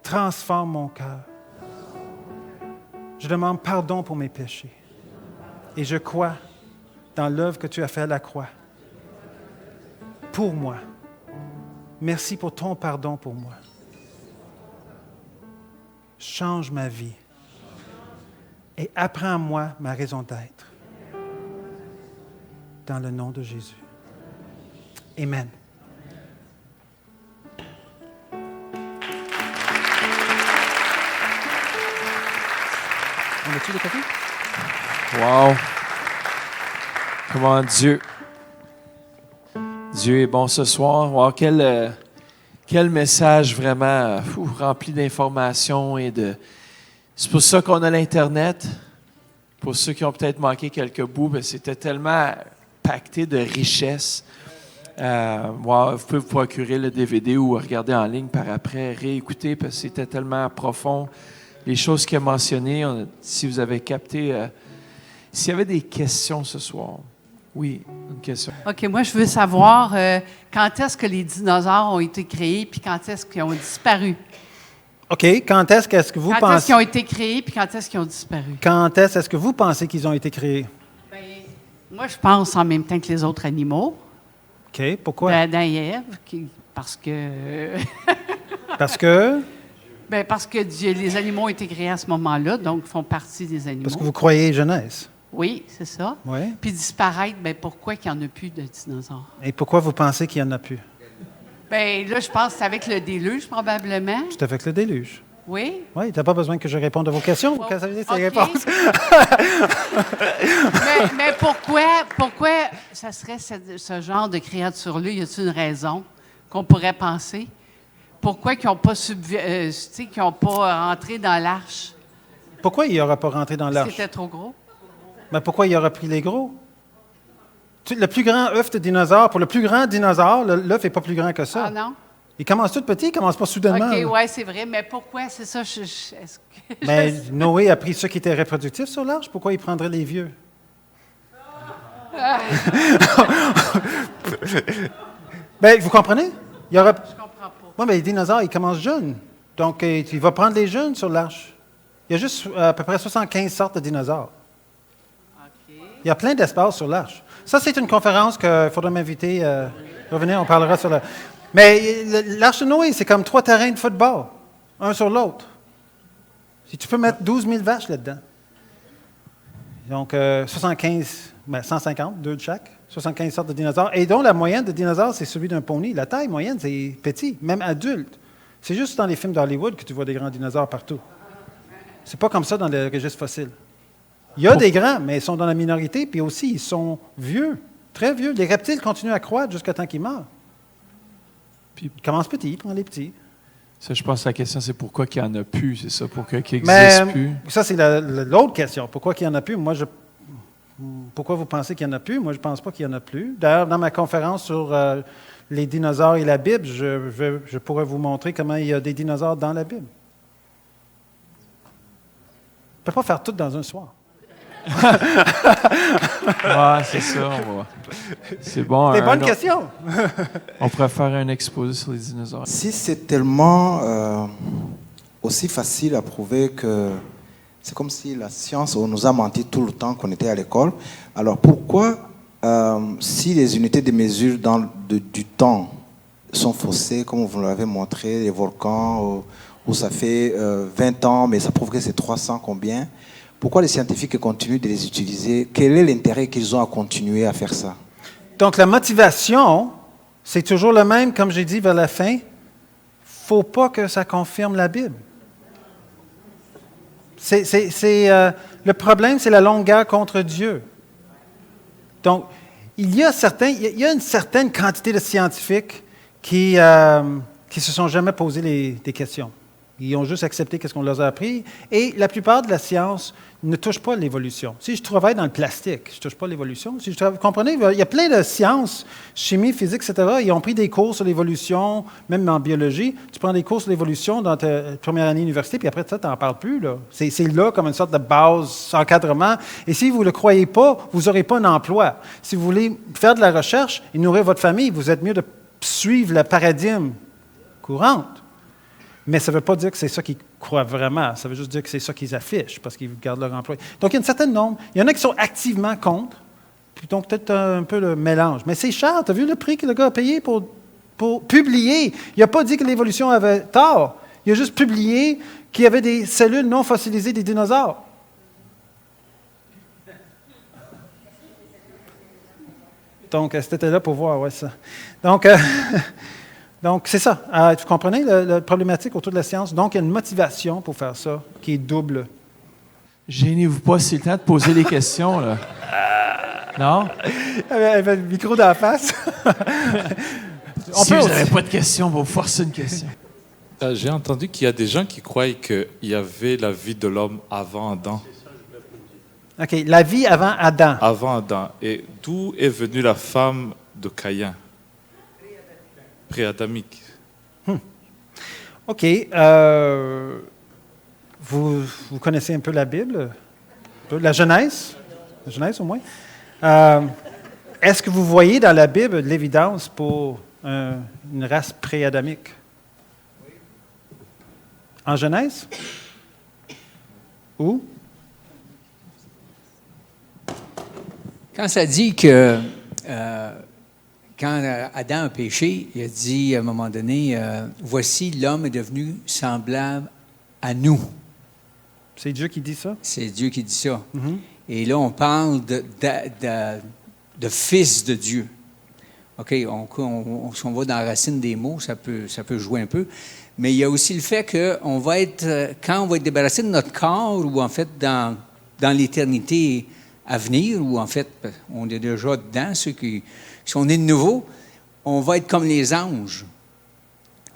Transforme mon cœur. Je demande pardon pour mes péchés. Et je crois dans l'œuvre que tu as faite à la croix. Pour moi. Merci pour ton pardon pour moi. Change ma vie. Et apprends-moi ma raison d'être. Dans le nom de Jésus. Amen. On a-tu le café? Wow! Comment Dieu est bon ce soir. Wow, quelle Quel message vraiment rempli d'informations et de... C'est pour ça qu'on a l'Internet. Pour ceux qui ont peut-être manqué quelques bouts, ben, c'était tellement pacté de richesses. Vous pouvez vous procurer le DVD ou regarder en ligne par après, réécouter, parce que c'était tellement profond. Les choses qu'il a mentionnées, si vous avez capté... s'il y avait des questions ce soir... Oui, une question. OK, moi, je veux savoir quand est-ce que les dinosaures ont été créés puis quand est-ce qu'ils ont disparu? OK, quand est-ce que vous pensez... Quand est-ce qu'ils ont été créés puis quand est-ce qu'ils ont disparu? Quand est-ce que vous pensez qu'ils ont été créés? Bien, moi, je pense en même temps que les autres animaux. OK, pourquoi? D'Adam et Ève, parce que... Parce que? Bien, parce que les animaux ont été créés à ce moment-là, donc font partie des animaux. Parce que vous croyez Genèse. Oui, c'est ça. Oui. Puis disparaître, bien, pourquoi qu'il n'y en a plus de dinosaures? Et pourquoi vous pensez qu'il n'y en a plus? Bien, là, je pense que c'est avec le déluge, probablement. C'est avec le déluge. Oui. Oui, tu n'as pas besoin que je réponde à vos questions. Vous savez ces OK. réponses. mais pourquoi ça serait ce genre de créature-là? Y a-t-il une raison qu'on pourrait penser? Pourquoi qu'ils n'ont pas, qu'ils n'ont pas rentré dans l'arche? Pourquoi il n'aura pas rentré dans l'arche? C'était trop gros. Mais pourquoi il aura pris les gros? Le plus grand œuf de dinosaure, pour le plus grand dinosaure, l'œuf n'est pas plus grand que ça. Ah non? Il commence tout petit, il ne commence pas soudainement. OK, oui, c'est vrai. Mais pourquoi? C'est ça, est-ce que... Mais Noé a pris ceux qui étaient reproductifs sur l'arche. Pourquoi il prendrait les vieux? Bien, vous comprenez? Je comprends pas. Oui, mais les dinosaures, ils commencent jeunes. Donc, il va prendre les jeunes sur l'arche. Il y a juste à peu près 75 sortes de dinosaures. OK. Il y a plein d'espace sur l'arche. Ça, c'est une conférence qu'il faudra m'inviter. Revenez, on parlera sur la... Mais l'arche de Noé, c'est comme 3 terrains de football, un sur l'autre. Si tu peux mettre 12 000 vaches là-dedans. Donc, 150, 2 de chaque, 75 sortes de dinosaures. Et donc, la moyenne de dinosaures, c'est celui d'un poney. La taille moyenne, c'est petit, même adulte. C'est juste dans les films d'Hollywood que tu vois des grands dinosaures partout. C'est pas comme ça dans le registre fossile. Il y a des grands, mais ils sont dans la minorité, puis aussi, ils sont vieux, très vieux. Les reptiles continuent à croître jusqu'à temps qu'ils meurent. Puis ils commencent petits, ils prennent les petits. Ça, je pense que la question, c'est pourquoi qu'il n'y en a plus, c'est ça, pourquoi qu'il Mais n'existe plus. ça, c'est l'autre question. Pourquoi qu'il n'y en a plus? Pourquoi vous pensez qu'il n'y en a plus? Moi, je ne pense pas qu'il n'y en a plus. D'ailleurs, dans ma conférence sur les dinosaures et la Bible, je pourrais vous montrer comment il y a des dinosaures dans la Bible. On ne peut pas faire tout dans un soir. Ouais, c'est ça. C'est bon. C'est une bonne question. On pourrait faire un exposé sur les dinosaures. Si c'est tellement aussi facile à prouver que c'est comme si la science on nous a menti tout le temps qu'on était à l'école, alors pourquoi, si les unités de mesure du temps sont faussées, comme vous l'avez montré, les volcans, où ça fait 20 ans, mais ça prouve que c'est 300 combien, pourquoi les scientifiques continuent de les utiliser? Quel est l'intérêt qu'ils ont à continuer à faire ça? Donc, la motivation, c'est toujours le même, comme j'ai dit vers la fin. Il ne faut pas que ça confirme la Bible. Le problème, c'est la longue guerre contre Dieu. Donc, il y a une certaine quantité de scientifiques qui se sont jamais posé des questions. Ils ont juste accepté ce qu'on leur a appris. Et la plupart de la science ne touche pas l'évolution. Si je travaille dans le plastique, je ne touche pas l'évolution. Vous comprenez? Il y a plein de sciences, chimie, physique, etc. Ils ont pris des cours sur l'évolution, même en biologie. Tu prends des cours sur l'évolution dans ta première année d'université, puis après ça, tu n'en parles plus. Là. C'est là comme une sorte de base, encadrement. Et si vous ne le croyez pas, vous n'aurez pas un emploi. Si vous voulez faire de la recherche et nourrir votre famille, vous êtes mieux de suivre le paradigme courant. Mais ça ne veut pas dire que c'est ça qu'ils croient vraiment. Ça veut juste dire que c'est ça qu'ils affichent parce qu'ils gardent leur emploi. Donc, il y a une certaine nombre. Il y en a qui sont activement contre. Puis donc, peut-être un peu le mélange. Mais c'est cher. Tu as vu le prix que le gars a payé pour publier? Il n'a pas dit que l'évolution avait tort. Il a juste publié qu'il y avait des cellules non fossilisées des dinosaures. Donc, c'était là pour voir, ouais, ça. Donc, c'est ça. Vous comprenez la problématique autour de la science? Donc, il y a une motivation pour faire ça qui est double. Gênez-vous pas, c'est le temps de poser les questions, là. Non? Elle avait le micro dans la face. Si vous n'avez pas de questions, vous forcez une question. J'ai entendu qu'il y a des gens qui croient qu'il y avait la vie de l'homme avant Adam. OK, la vie avant Adam. Avant Adam. Et d'où est venue la femme de Caïn? Pré-adamique. OK. Vous connaissez un peu la Bible? La Genèse? La Genèse, au moins. Est-ce que vous voyez dans la Bible l'évidence pour une race pré-adamique? En Genèse? Où? Quand ça dit que quand Adam a péché, il a dit à un moment donné, voici l'homme est devenu semblable à nous. C'est Dieu qui dit ça? C'est Dieu qui dit ça. Mm-hmm. Et là, on parle de fils de Dieu. OK, si on va dans la racine des mots, ça peut jouer un peu. Mais il y a aussi le fait que quand on va être débarrassé de notre corps, ou en fait dans l'éternité à venir, ou en fait, on est déjà dedans, ceux qui sont nés de nouveau, on va être comme les anges.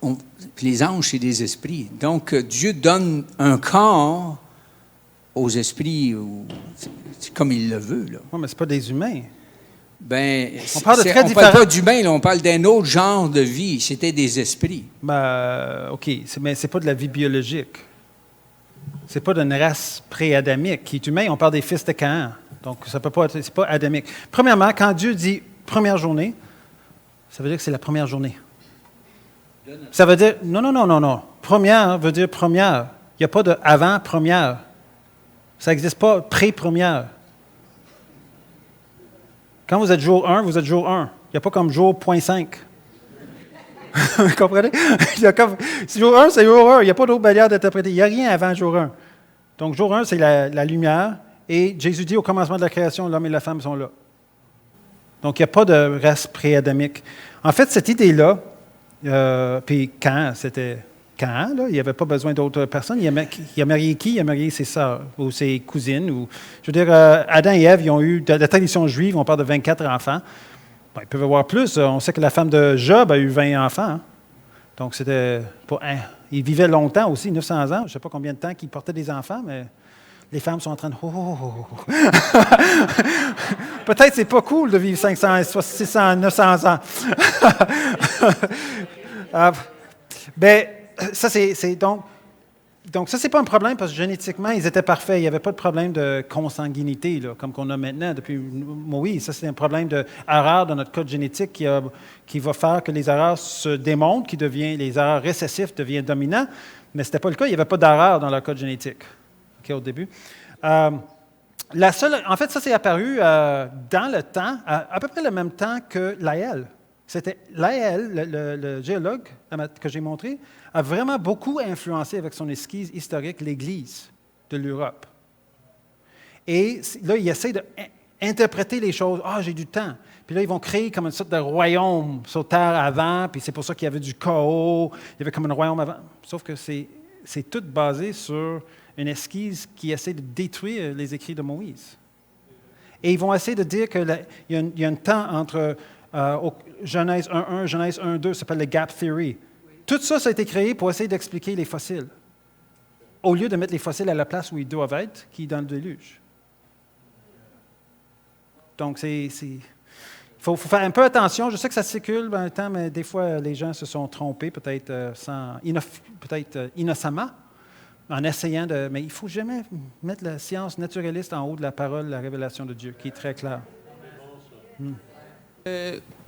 Puis les anges, c'est des esprits. Donc, Dieu donne un corps aux esprits, comme il le veut. Oui, mais ce pas des humains. Ben, on parle de très on différents. parle pas d'humains, on parle d'un autre genre de vie. C'était des esprits. OK, mais ce n'est pas de la vie biologique. Ce n'est pas d'une race pré-adamique qui est humain. On parle des fils de Caïn. Donc, ça peut pas être, c'est pas adamique. Premièrement, quand Dieu dit première journée, ça veut dire que c'est la première journée. Ça veut dire, non. Première veut dire première. Il n'y a pas de avant première. Ça n'existe pas pré-première. Quand vous êtes jour 1, vous êtes jour 1. Il n'y a pas comme jour .5. Vous comprenez? Jour 1, c'est jour 1. Il n'y a pas d'autre manière d'interpréter. Il n'y a rien avant jour 1. Donc, jour 1, c'est la lumière. Et Jésus dit au commencement de la création, l'homme et la femme sont là. Donc, il n'y a pas de race pré-adamique. En fait, cette idée-là, puis quand c'était Caïn, là, il n'y avait pas besoin d'autres personnes. Il a marié qui? Il a marié ses sœurs ou ses cousines. Je veux dire, Adam et Ève, ils ont eu, de la tradition juive, on parle de 24 enfants. Bon, ils peuvent avoir plus. On sait que la femme de Job a eu 20 enfants. Hein. Donc, c'était pas un. Ils vivaient longtemps aussi, 900 ans. Je ne sais pas combien de temps qu'ils portaient des enfants, mais les femmes sont en train de... Peut-être que c'est pas cool de vivre 500, 600, 900 ans. Ça, c'est donc ça, c'est pas un problème parce que génétiquement, ils étaient parfaits. Il n'y avait pas de problème de consanguinité, là, comme qu'on a maintenant depuis Moïse. Ça, c'est un problème d'erreur dans notre code génétique qui va faire que les erreurs se démontrent, les erreurs récessives deviennent dominants. Mais ce n'était pas le cas. Il n'y avait pas d'erreur dans leur code génétique au début. En fait, ça s'est apparu dans le temps, à peu près le même temps que Laël. C'était Laël, le géologue que j'ai montré, a vraiment beaucoup influencé avec son esquisse historique l'Église de l'Europe. Et là, il essaie d'interpréter les choses. Ah, j'ai du temps. Puis là, ils vont créer comme une sorte de royaume sur Terre avant, puis c'est pour ça qu'il y avait du chaos. Il y avait comme un royaume avant. Sauf que c'est tout basé sur une esquisse qui essaie de détruire les écrits de Moïse. Et ils vont essayer de dire qu'il y a un temps entre Genèse 1.1, Genèse 1.2, ça s'appelle le Gap Theory. Tout ça, ça a été créé pour essayer d'expliquer les fossiles, au lieu de mettre les fossiles à la place où ils doivent être, qui est dans le déluge. Donc, il faut faire un peu attention. Je sais que ça circule dans le temps, mais des fois, les gens se sont trompés, peut-être innocemment, en essayant de... Mais il ne faut jamais mettre la science naturaliste en haut de la parole, la révélation de Dieu, qui est très claire.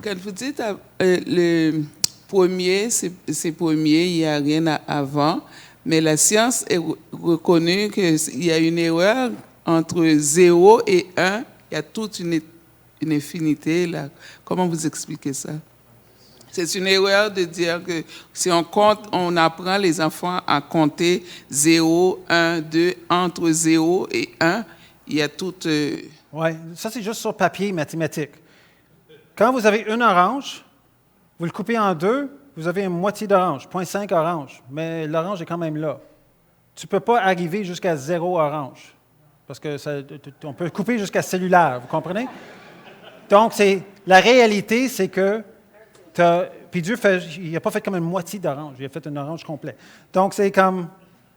Quand vous dites le premier, c'est premier, il n'y a rien avant, mais la science est reconnue qu'il y a une erreur entre 0 et 1, il y a toute une infinité là. Comment vous expliquez ça? C'est une erreur de dire que si on compte, on apprend les enfants à compter 0, 1, 2, entre 0 et 1, il y a toute... Oui, ça c'est juste sur papier mathématique. Quand vous avez une orange, vous le coupez en deux, vous avez une moitié d'orange, 0,5 orange, mais l'orange est quand même là. Tu ne peux pas arriver jusqu'à 0 orange, parce qu'on peut couper jusqu'à cellulaire, vous comprenez? Donc, la réalité, c'est que Puis Dieu il n'a pas fait comme une moitié d'orange, il a fait une orange complète. Donc, c'est comme,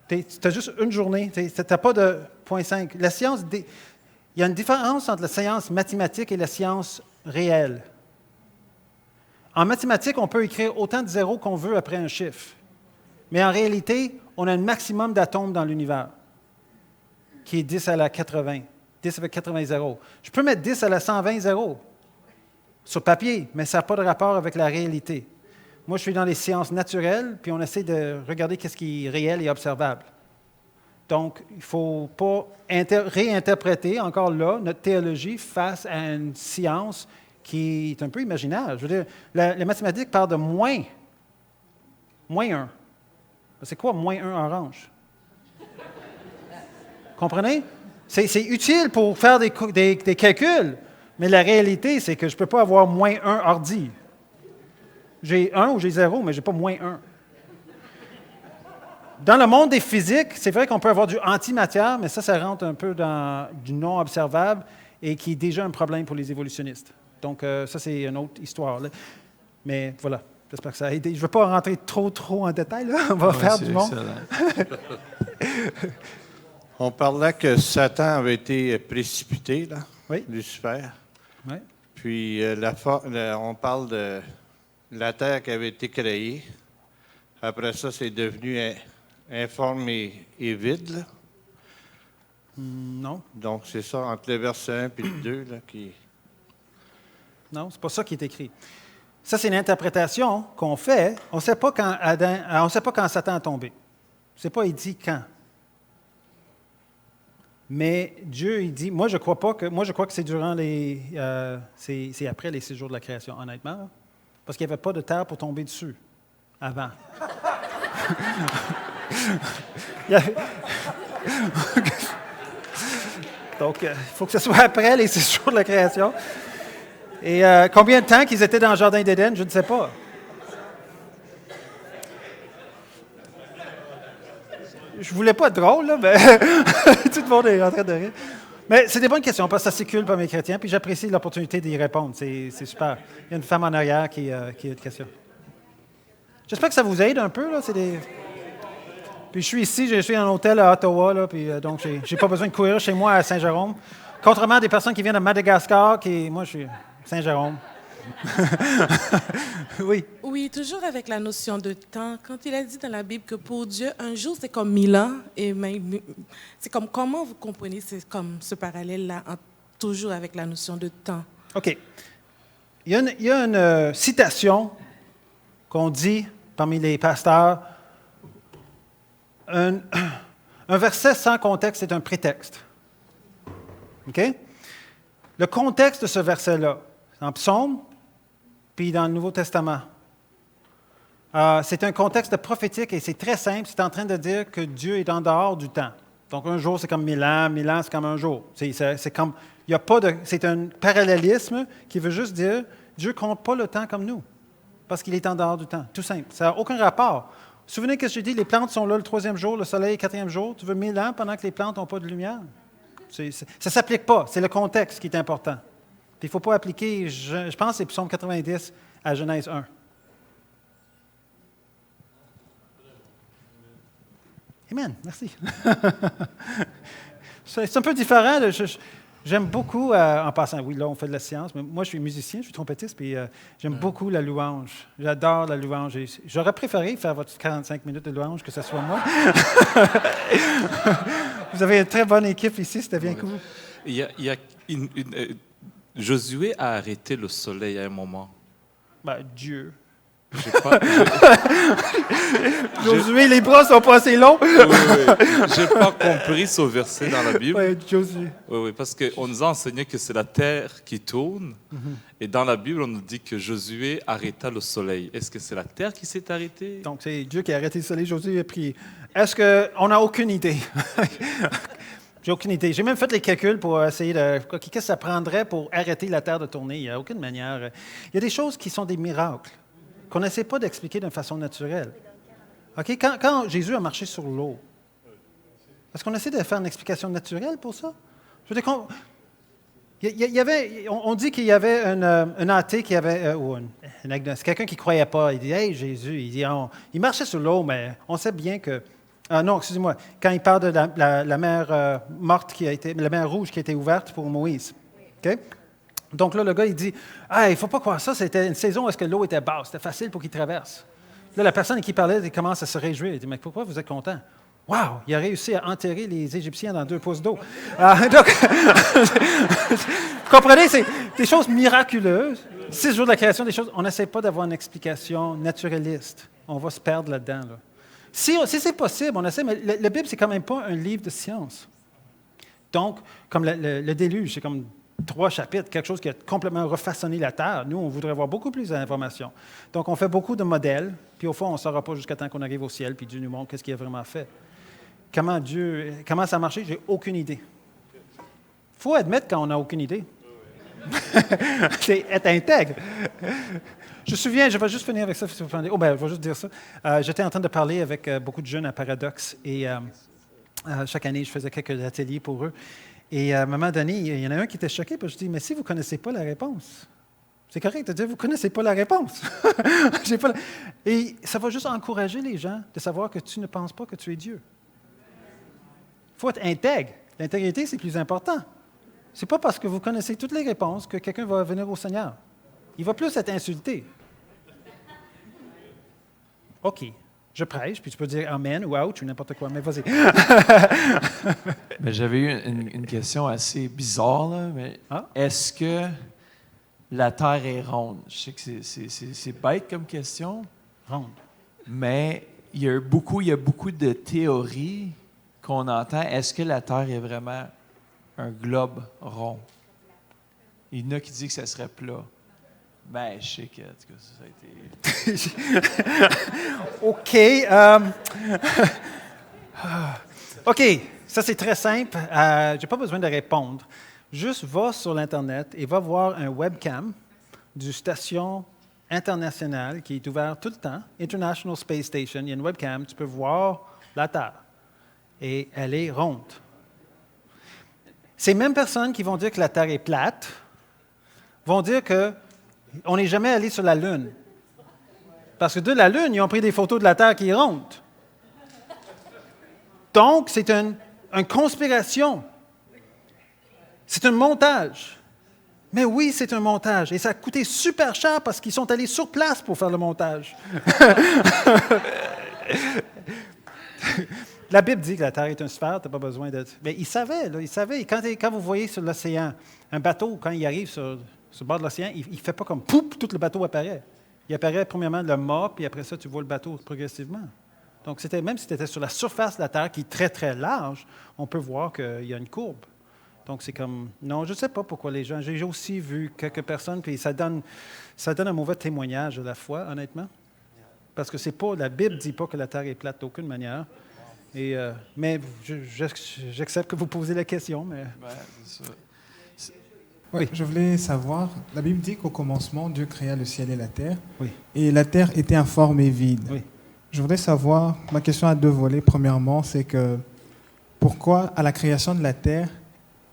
tu as juste une journée, tu n'as pas de 0,5. La science, il y a une différence entre la science mathématique et la science réelle. En mathématiques, on peut écrire autant de zéros qu'on veut après un chiffre. Mais en réalité, on a un maximum d'atomes dans l'univers, qui est 10 à la 80. 10 avec 80 zéros. Je peux mettre 10 à la 120 zéros sur papier, mais ça n'a pas de rapport avec la réalité. Moi, je suis dans les sciences naturelles, puis on essaie de regarder ce qui est réel et observable. Donc, il ne faut pas réinterpréter, encore là, notre théologie face à une science qui est un peu imaginaire. Je veux dire, la mathématique parle de moins 1. C'est quoi moins 1 orange? Comprenez? C'est utile pour faire des calculs, mais la réalité, c'est que je ne peux pas avoir moins 1 ordi. J'ai 1 ou j'ai 0, mais je n'ai pas moins 1. Dans le monde des physiques, c'est vrai qu'on peut avoir du antimatière, mais ça rentre un peu dans du non observable et qui est déjà un problème pour les évolutionnistes. Donc, ça, c'est une autre histoire. Là. Mais voilà, j'espère que ça a aidé. Je ne veux pas rentrer trop en détail, là. On va faire du monde. On parlait que Satan avait été précipité, là, oui. Lucifer. Oui. Puis, on parle de la terre qui avait été créée. Après ça, c'est devenu informe et vide. Là. Non. Donc, c'est ça, entre le verset 1 et le 2, là, qui... Non, c'est pas ça qui est écrit. Ça, c'est une interprétation qu'on fait. On ne sait pas quand Satan est tombé. On ne sait pas, il dit quand. Mais Dieu, il dit, moi je crois que c'est durant c'est après les 6 jours de la création, honnêtement, là. Parce qu'il n'y avait pas de terre pour tomber dessus avant. Donc, il faut que ce soit après les 6 jours de la création. Et combien de temps qu'ils étaient dans le jardin d'Éden, je ne sais pas. Je voulais pas être drôle, là, mais tout le monde est en train de rire. Mais c'est des bonnes questions, parce que ça circule par mes chrétiens, puis j'apprécie l'opportunité d'y répondre. C'est super. Il y a une femme en arrière qui a une question. J'espère que ça vous aide un peu, là. Puis je suis ici, je suis en hôtel à Ottawa, là, puis donc j'ai pas besoin de courir chez moi à Saint-Jérôme. Contrairement à des personnes qui viennent de Madagascar, moi je suis Saint-Jérôme. Oui. Oui, toujours avec la notion de temps. Quand il a dit dans la Bible que pour Dieu, un jour, c'est comme 1000 ans, et c'est comme comment vous comprenez comme ce parallèle-là, toujours avec la notion de temps? OK. Il y a une citation qu'on dit parmi les pasteurs. Un verset sans contexte est un prétexte. OK? Le contexte de ce verset-là, en Psaume, puis dans le Nouveau Testament. C'est un contexte prophétique et c'est très simple. C'est en train de dire que Dieu est en dehors du temps. Donc, un jour, c'est comme 1000 ans, 1000 ans, c'est comme un jour. C'est comme, il y a pas de, c'est un parallélisme qui veut juste dire Dieu ne compte pas le temps comme nous, parce qu'il est en dehors du temps. Tout simple. Ça n'a aucun rapport. Vous vous souvenez que je dis, les plantes sont là le 3e jour, le soleil le 4e jour. Tu veux 1000 ans pendant que les plantes n'ont pas de lumière? Ça ne s'applique pas. C'est le contexte qui est important. Il ne faut pas appliquer, je pense que c'est Psaume 90 à Genèse 1. Amen, merci. C'est un peu différent. J'aime beaucoup, en passant, oui, là, on fait de la science, mais moi, je suis musicien, je suis trompettiste, puis j'aime beaucoup la louange. J'adore la louange. J'aurais préféré faire votre 45 minutes de louange que ce soit moi. Vous avez une très bonne équipe ici, c'était bien cool. Il y a Josué a arrêté le soleil à un moment. Dieu. Josué, les bras sont pas assez longs. Oui. Je n'ai pas compris ce verset dans la Bible. Oui, Josué. Oui, parce qu'on nous a enseigné que c'est la terre qui tourne. Et dans la Bible, on nous dit que Josué arrêta le soleil. Est-ce que c'est la terre qui s'est arrêtée? Donc, c'est Dieu qui a arrêté le soleil. Josué a prié. Est-ce qu'on n'a aucune idée? J'ai aucune idée. J'ai même fait les calculs pour essayer de... Qu'est-ce que ça prendrait pour arrêter la Terre de tourner? Il n'y a aucune manière. Il y a des choses qui sont des miracles, qu'on n'essaie pas d'expliquer d'une façon naturelle. OK? Quand Jésus a marché sur l'eau, est-ce qu'on essaie de faire une explication naturelle pour ça? Je veux dire on dit qu'il y avait un athée qui avait... ou C'est quelqu'un qui ne croyait pas. Il dit, hey, Jésus, il marchait sur l'eau, mais on sait bien que... non, excusez-moi. Quand il parle de la mer morte la mer rouge qui a été ouverte pour Moïse. OK? Donc là, le gars, il dit, il ne faut pas croire ça, c'était une saison où est-ce que l'eau était basse. C'était facile pour qu'il traverse. Là, la personne qui parlait, elle commence à se réjouir. Il dit, mais pourquoi vous êtes content? Wow, il a réussi à enterrer les Égyptiens dans 2 pouces d'eau. Donc, vous comprenez, c'est des choses miraculeuses. 6 jours de la création, des choses, on n'essaie pas d'avoir une explication naturaliste. On va se perdre là-dedans. Là. Si c'est possible, on essaie, mais la Bible, c'est quand même pas un livre de science. Donc, comme le déluge, c'est comme 3 chapitres, quelque chose qui a complètement refaçonné la Terre. Nous, on voudrait avoir beaucoup plus d'informations. Donc, on fait beaucoup de modèles, puis au fond, on ne saura pas jusqu'à temps qu'on arrive au ciel, puis Dieu nous montre qu'est-ce qu'il a vraiment fait. Comment ça a marché, j'ai aucune idée. Il faut admettre quand on n'a aucune idée. C'est être intègre. Je me souviens, je vais juste finir avec ça. Je vais juste dire ça. J'étais en train de parler avec beaucoup de jeunes à Paradoxe, et chaque année, je faisais quelques ateliers pour eux. Et à un moment donné, il y en a un qui était choqué, parce que je dis, mais si vous ne connaissez pas la réponse, c'est correct de dire, vous ne connaissez pas la réponse. Et ça va juste encourager les gens de savoir que tu ne penses pas que tu es Dieu. Il faut être intègre. L'intégrité, c'est plus important. Ce n'est pas parce que vous connaissez toutes les réponses que quelqu'un va venir au Seigneur. Il va plus être insulté. OK. Je prêche, puis tu peux dire Amen ou Ouch ou n'importe quoi, mais vas-y. Mais j'avais eu une question assez bizarre, là, mais est-ce que la Terre est ronde? Je sais que c'est bête comme question. Ronde. Mais il y a beaucoup de théories qu'on entend. Est-ce que la Terre est vraiment un globe rond? Il y en a qui disent que ça serait plat. Ben, je sais que, en tout cas, ça a été... OK. OK, ça c'est très simple. Je n'ai pas besoin de répondre. Juste va sur l'Internet et va voir un webcam du station internationale qui est ouvert tout le temps, International Space Station. Il y a une webcam, tu peux voir la Terre. Et elle est ronde. Ces mêmes personnes qui vont dire que la Terre est plate vont dire qu'on n'est jamais allé sur la Lune. Parce que de la Lune, ils ont pris des photos de la Terre qui est ronde. Donc, c'est une conspiration. C'est un montage. Mais oui, c'est un montage. Et ça a coûté super cher parce qu'ils sont allés sur place pour faire le montage. La Bible dit que la Terre est une sphère, tu n'as pas besoin de... Mais ils savaient, là, ils savaient. Quand vous voyez sur l'océan, un bateau, quand il arrive sur le bord de l'océan, il ne fait pas comme poup, tout le bateau apparaît. Il apparaît premièrement le mât, puis après ça, tu vois le bateau progressivement. Donc, même si tu étais sur la surface de la Terre, qui est très, très large, on peut voir qu'il y a une courbe. Donc, c'est comme... Non, je ne sais pas pourquoi les gens... J'ai aussi vu quelques personnes, puis ça donne un mauvais témoignage de la foi, honnêtement. Parce que c'est pas... La Bible ne dit pas que la Terre est plate d'aucune manière. Mais j'accepte que vous posez la question, mais... c'est ça. Oui, je voulais savoir, la Bible dit qu'au commencement, Dieu créa le ciel et la terre, oui. Et la terre était informe et vide. Oui. Je voudrais savoir, ma question a 2 volets. Premièrement, c'est que pourquoi, à la création de la terre,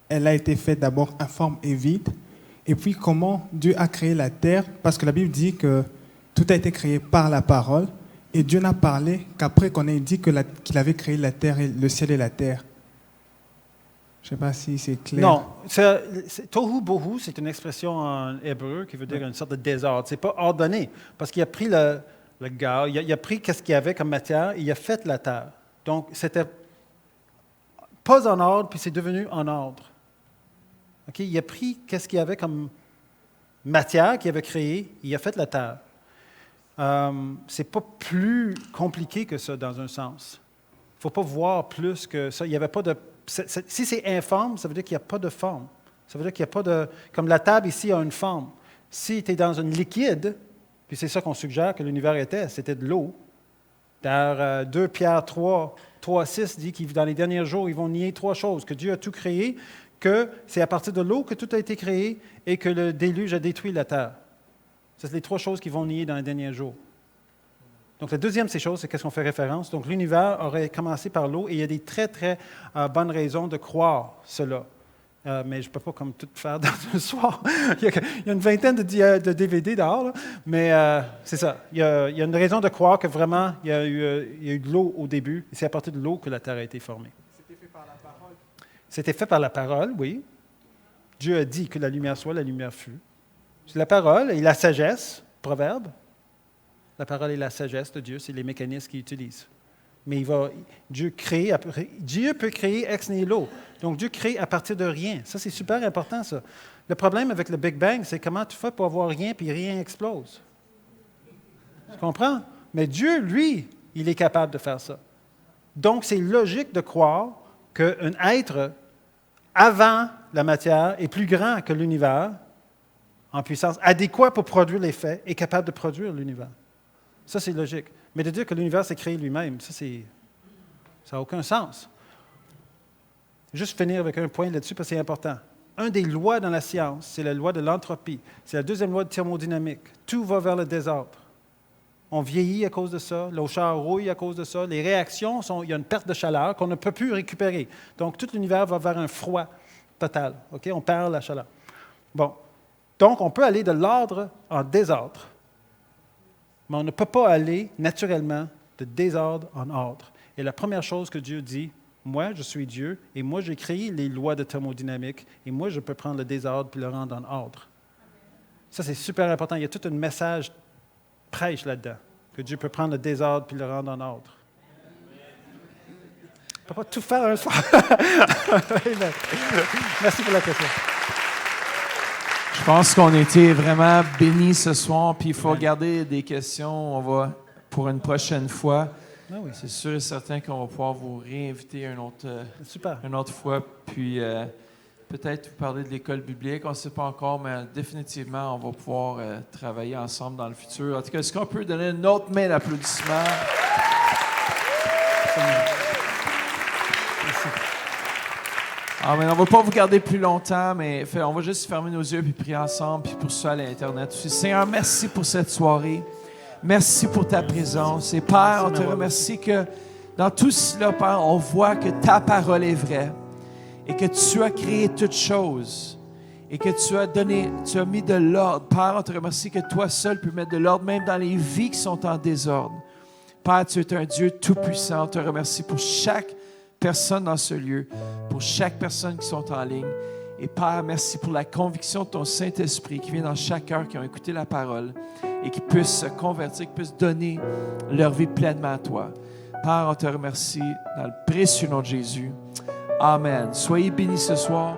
elle a été faite d'abord informe et vide, et puis comment Dieu a créé la terre, parce que la Bible dit que tout a été créé par la parole, et Dieu n'a parlé qu'après qu'on ait dit qu'il avait créé la terre, le ciel et la terre. Je ne sais pas si c'est clair. Non. Tohu bohu, c'est une expression en hébreu qui veut dire une sorte de désordre. Ce n'est pas ordonné, parce qu'il a pris le gars, il a pris ce qu'il y avait comme matière, et il a fait la terre. Donc, c'était pas en ordre, puis c'est devenu en ordre. Okay? Il a pris ce qu'il y avait comme matière qu'il avait créée, il a fait la terre. C'est pas plus compliqué que ça, dans un sens. Il ne faut pas voir plus que ça. Il y avait pas de... Si c'est informe, ça veut dire qu'il n'y a pas de forme. Ça veut dire qu'il n'y a pas de... Comme la table ici a une forme. Si tu es dans une liquide, puis c'est ça qu'on suggère que l'univers était, c'était de l'eau. Dans 2 Pierre 3, 6 dit que dans les derniers jours, ils vont nier 3 choses. Que Dieu a tout créé, que c'est à partir de l'eau que tout a été créé et que le déluge a détruit la terre. C'est les 3 choses qu'ils vont nier dans les derniers jours. Donc, la deuxième de ces choses, c'est qu'est-ce qu'on fait référence. Donc, l'univers aurait commencé par l'eau et il y a des très, très bonnes raisons de croire cela. mais je ne peux pas comme tout faire dans un soir. Il y a une vingtaine de DVD dehors, là, mais c'est ça. Il y a une raison de croire que vraiment, il y a eu de l'eau au début, et c'est à partir de l'eau que la terre a été formée. C'était fait par la parole. C'était fait par la parole, oui. Dieu a dit que la lumière soit, la lumière fut. C'est la parole et la sagesse, proverbe. La parole et la sagesse de Dieu, c'est les mécanismes qu'il utilise. Mais Dieu peut créer ex nihilo. Donc, Dieu crée à partir de rien. Ça, c'est super important, ça. Le problème avec le Big Bang, c'est comment tu fais pour avoir rien puis rien explose. Tu comprends? Mais Dieu, lui, il est capable de faire ça. Donc, c'est logique de croire qu'un être, avant la matière, est plus grand que l'univers, en puissance, adéquat pour produire l'effet, est capable de produire l'univers. Ça, c'est logique. Mais de dire que l'univers s'est créé lui-même, ça n'a aucun sens. Juste finir avec un point là-dessus, parce que c'est important. Une des lois dans la science, c'est la loi de l'entropie. C'est la deuxième loi de thermodynamique. Tout va vers le désordre. On vieillit à cause de ça, l'eau char rouille à cause de ça, les réactions, il y a une perte de chaleur qu'on ne peut plus récupérer. Donc, tout l'univers va vers un froid total. Okay? On perd la chaleur. Bon. Donc, on peut aller de l'ordre en désordre. Mais on ne peut pas aller naturellement de désordre en ordre. Et la première chose que Dieu dit, moi, je suis Dieu, et moi, j'ai créé les lois de thermodynamique, et moi, je peux prendre le désordre puis le rendre en ordre. Ça, c'est super important. Il y a tout un message prêche là-dedans, que Dieu peut prendre le désordre puis le rendre en ordre. On ne peut pas tout faire un soir. Merci pour la question. Je pense qu'on a été vraiment bénis ce soir, puis il faut garder des questions. On va pour une prochaine fois. Ah oui. C'est sûr et certain qu'on va pouvoir vous réinviter une autre fois. Puis peut-être vous parler de l'école biblique. On ne sait pas encore, mais définitivement, on va pouvoir travailler ensemble dans le futur. En tout cas, est-ce qu'on peut donner une autre main d'applaudissement? Merci. Amen. On ne va pas vous garder plus longtemps, mais on va juste fermer nos yeux puis prier ensemble, puis pour ça à l'Internet aussi. Seigneur, merci pour cette soirée. Merci pour ta présence. Et Père, on te remercie que dans tout cela, Père, on voit que ta parole est vraie et que tu as créé toutes choses et que tu as mis de l'ordre. Père, on te remercie que toi seul peux mettre de l'ordre même dans les vies qui sont en désordre. Père, tu es un Dieu tout-puissant. On te remercie pour chaque personne dans ce lieu, pour chaque personne qui sont en ligne. Et Père, merci pour la conviction de ton Saint-Esprit qui vient dans chaque cœur qui ont écouté la parole et qui puissent se convertir, qui puissent donner leur vie pleinement à toi. Père, on te remercie dans le précieux nom de Jésus. Amen. Soyez bénis ce soir.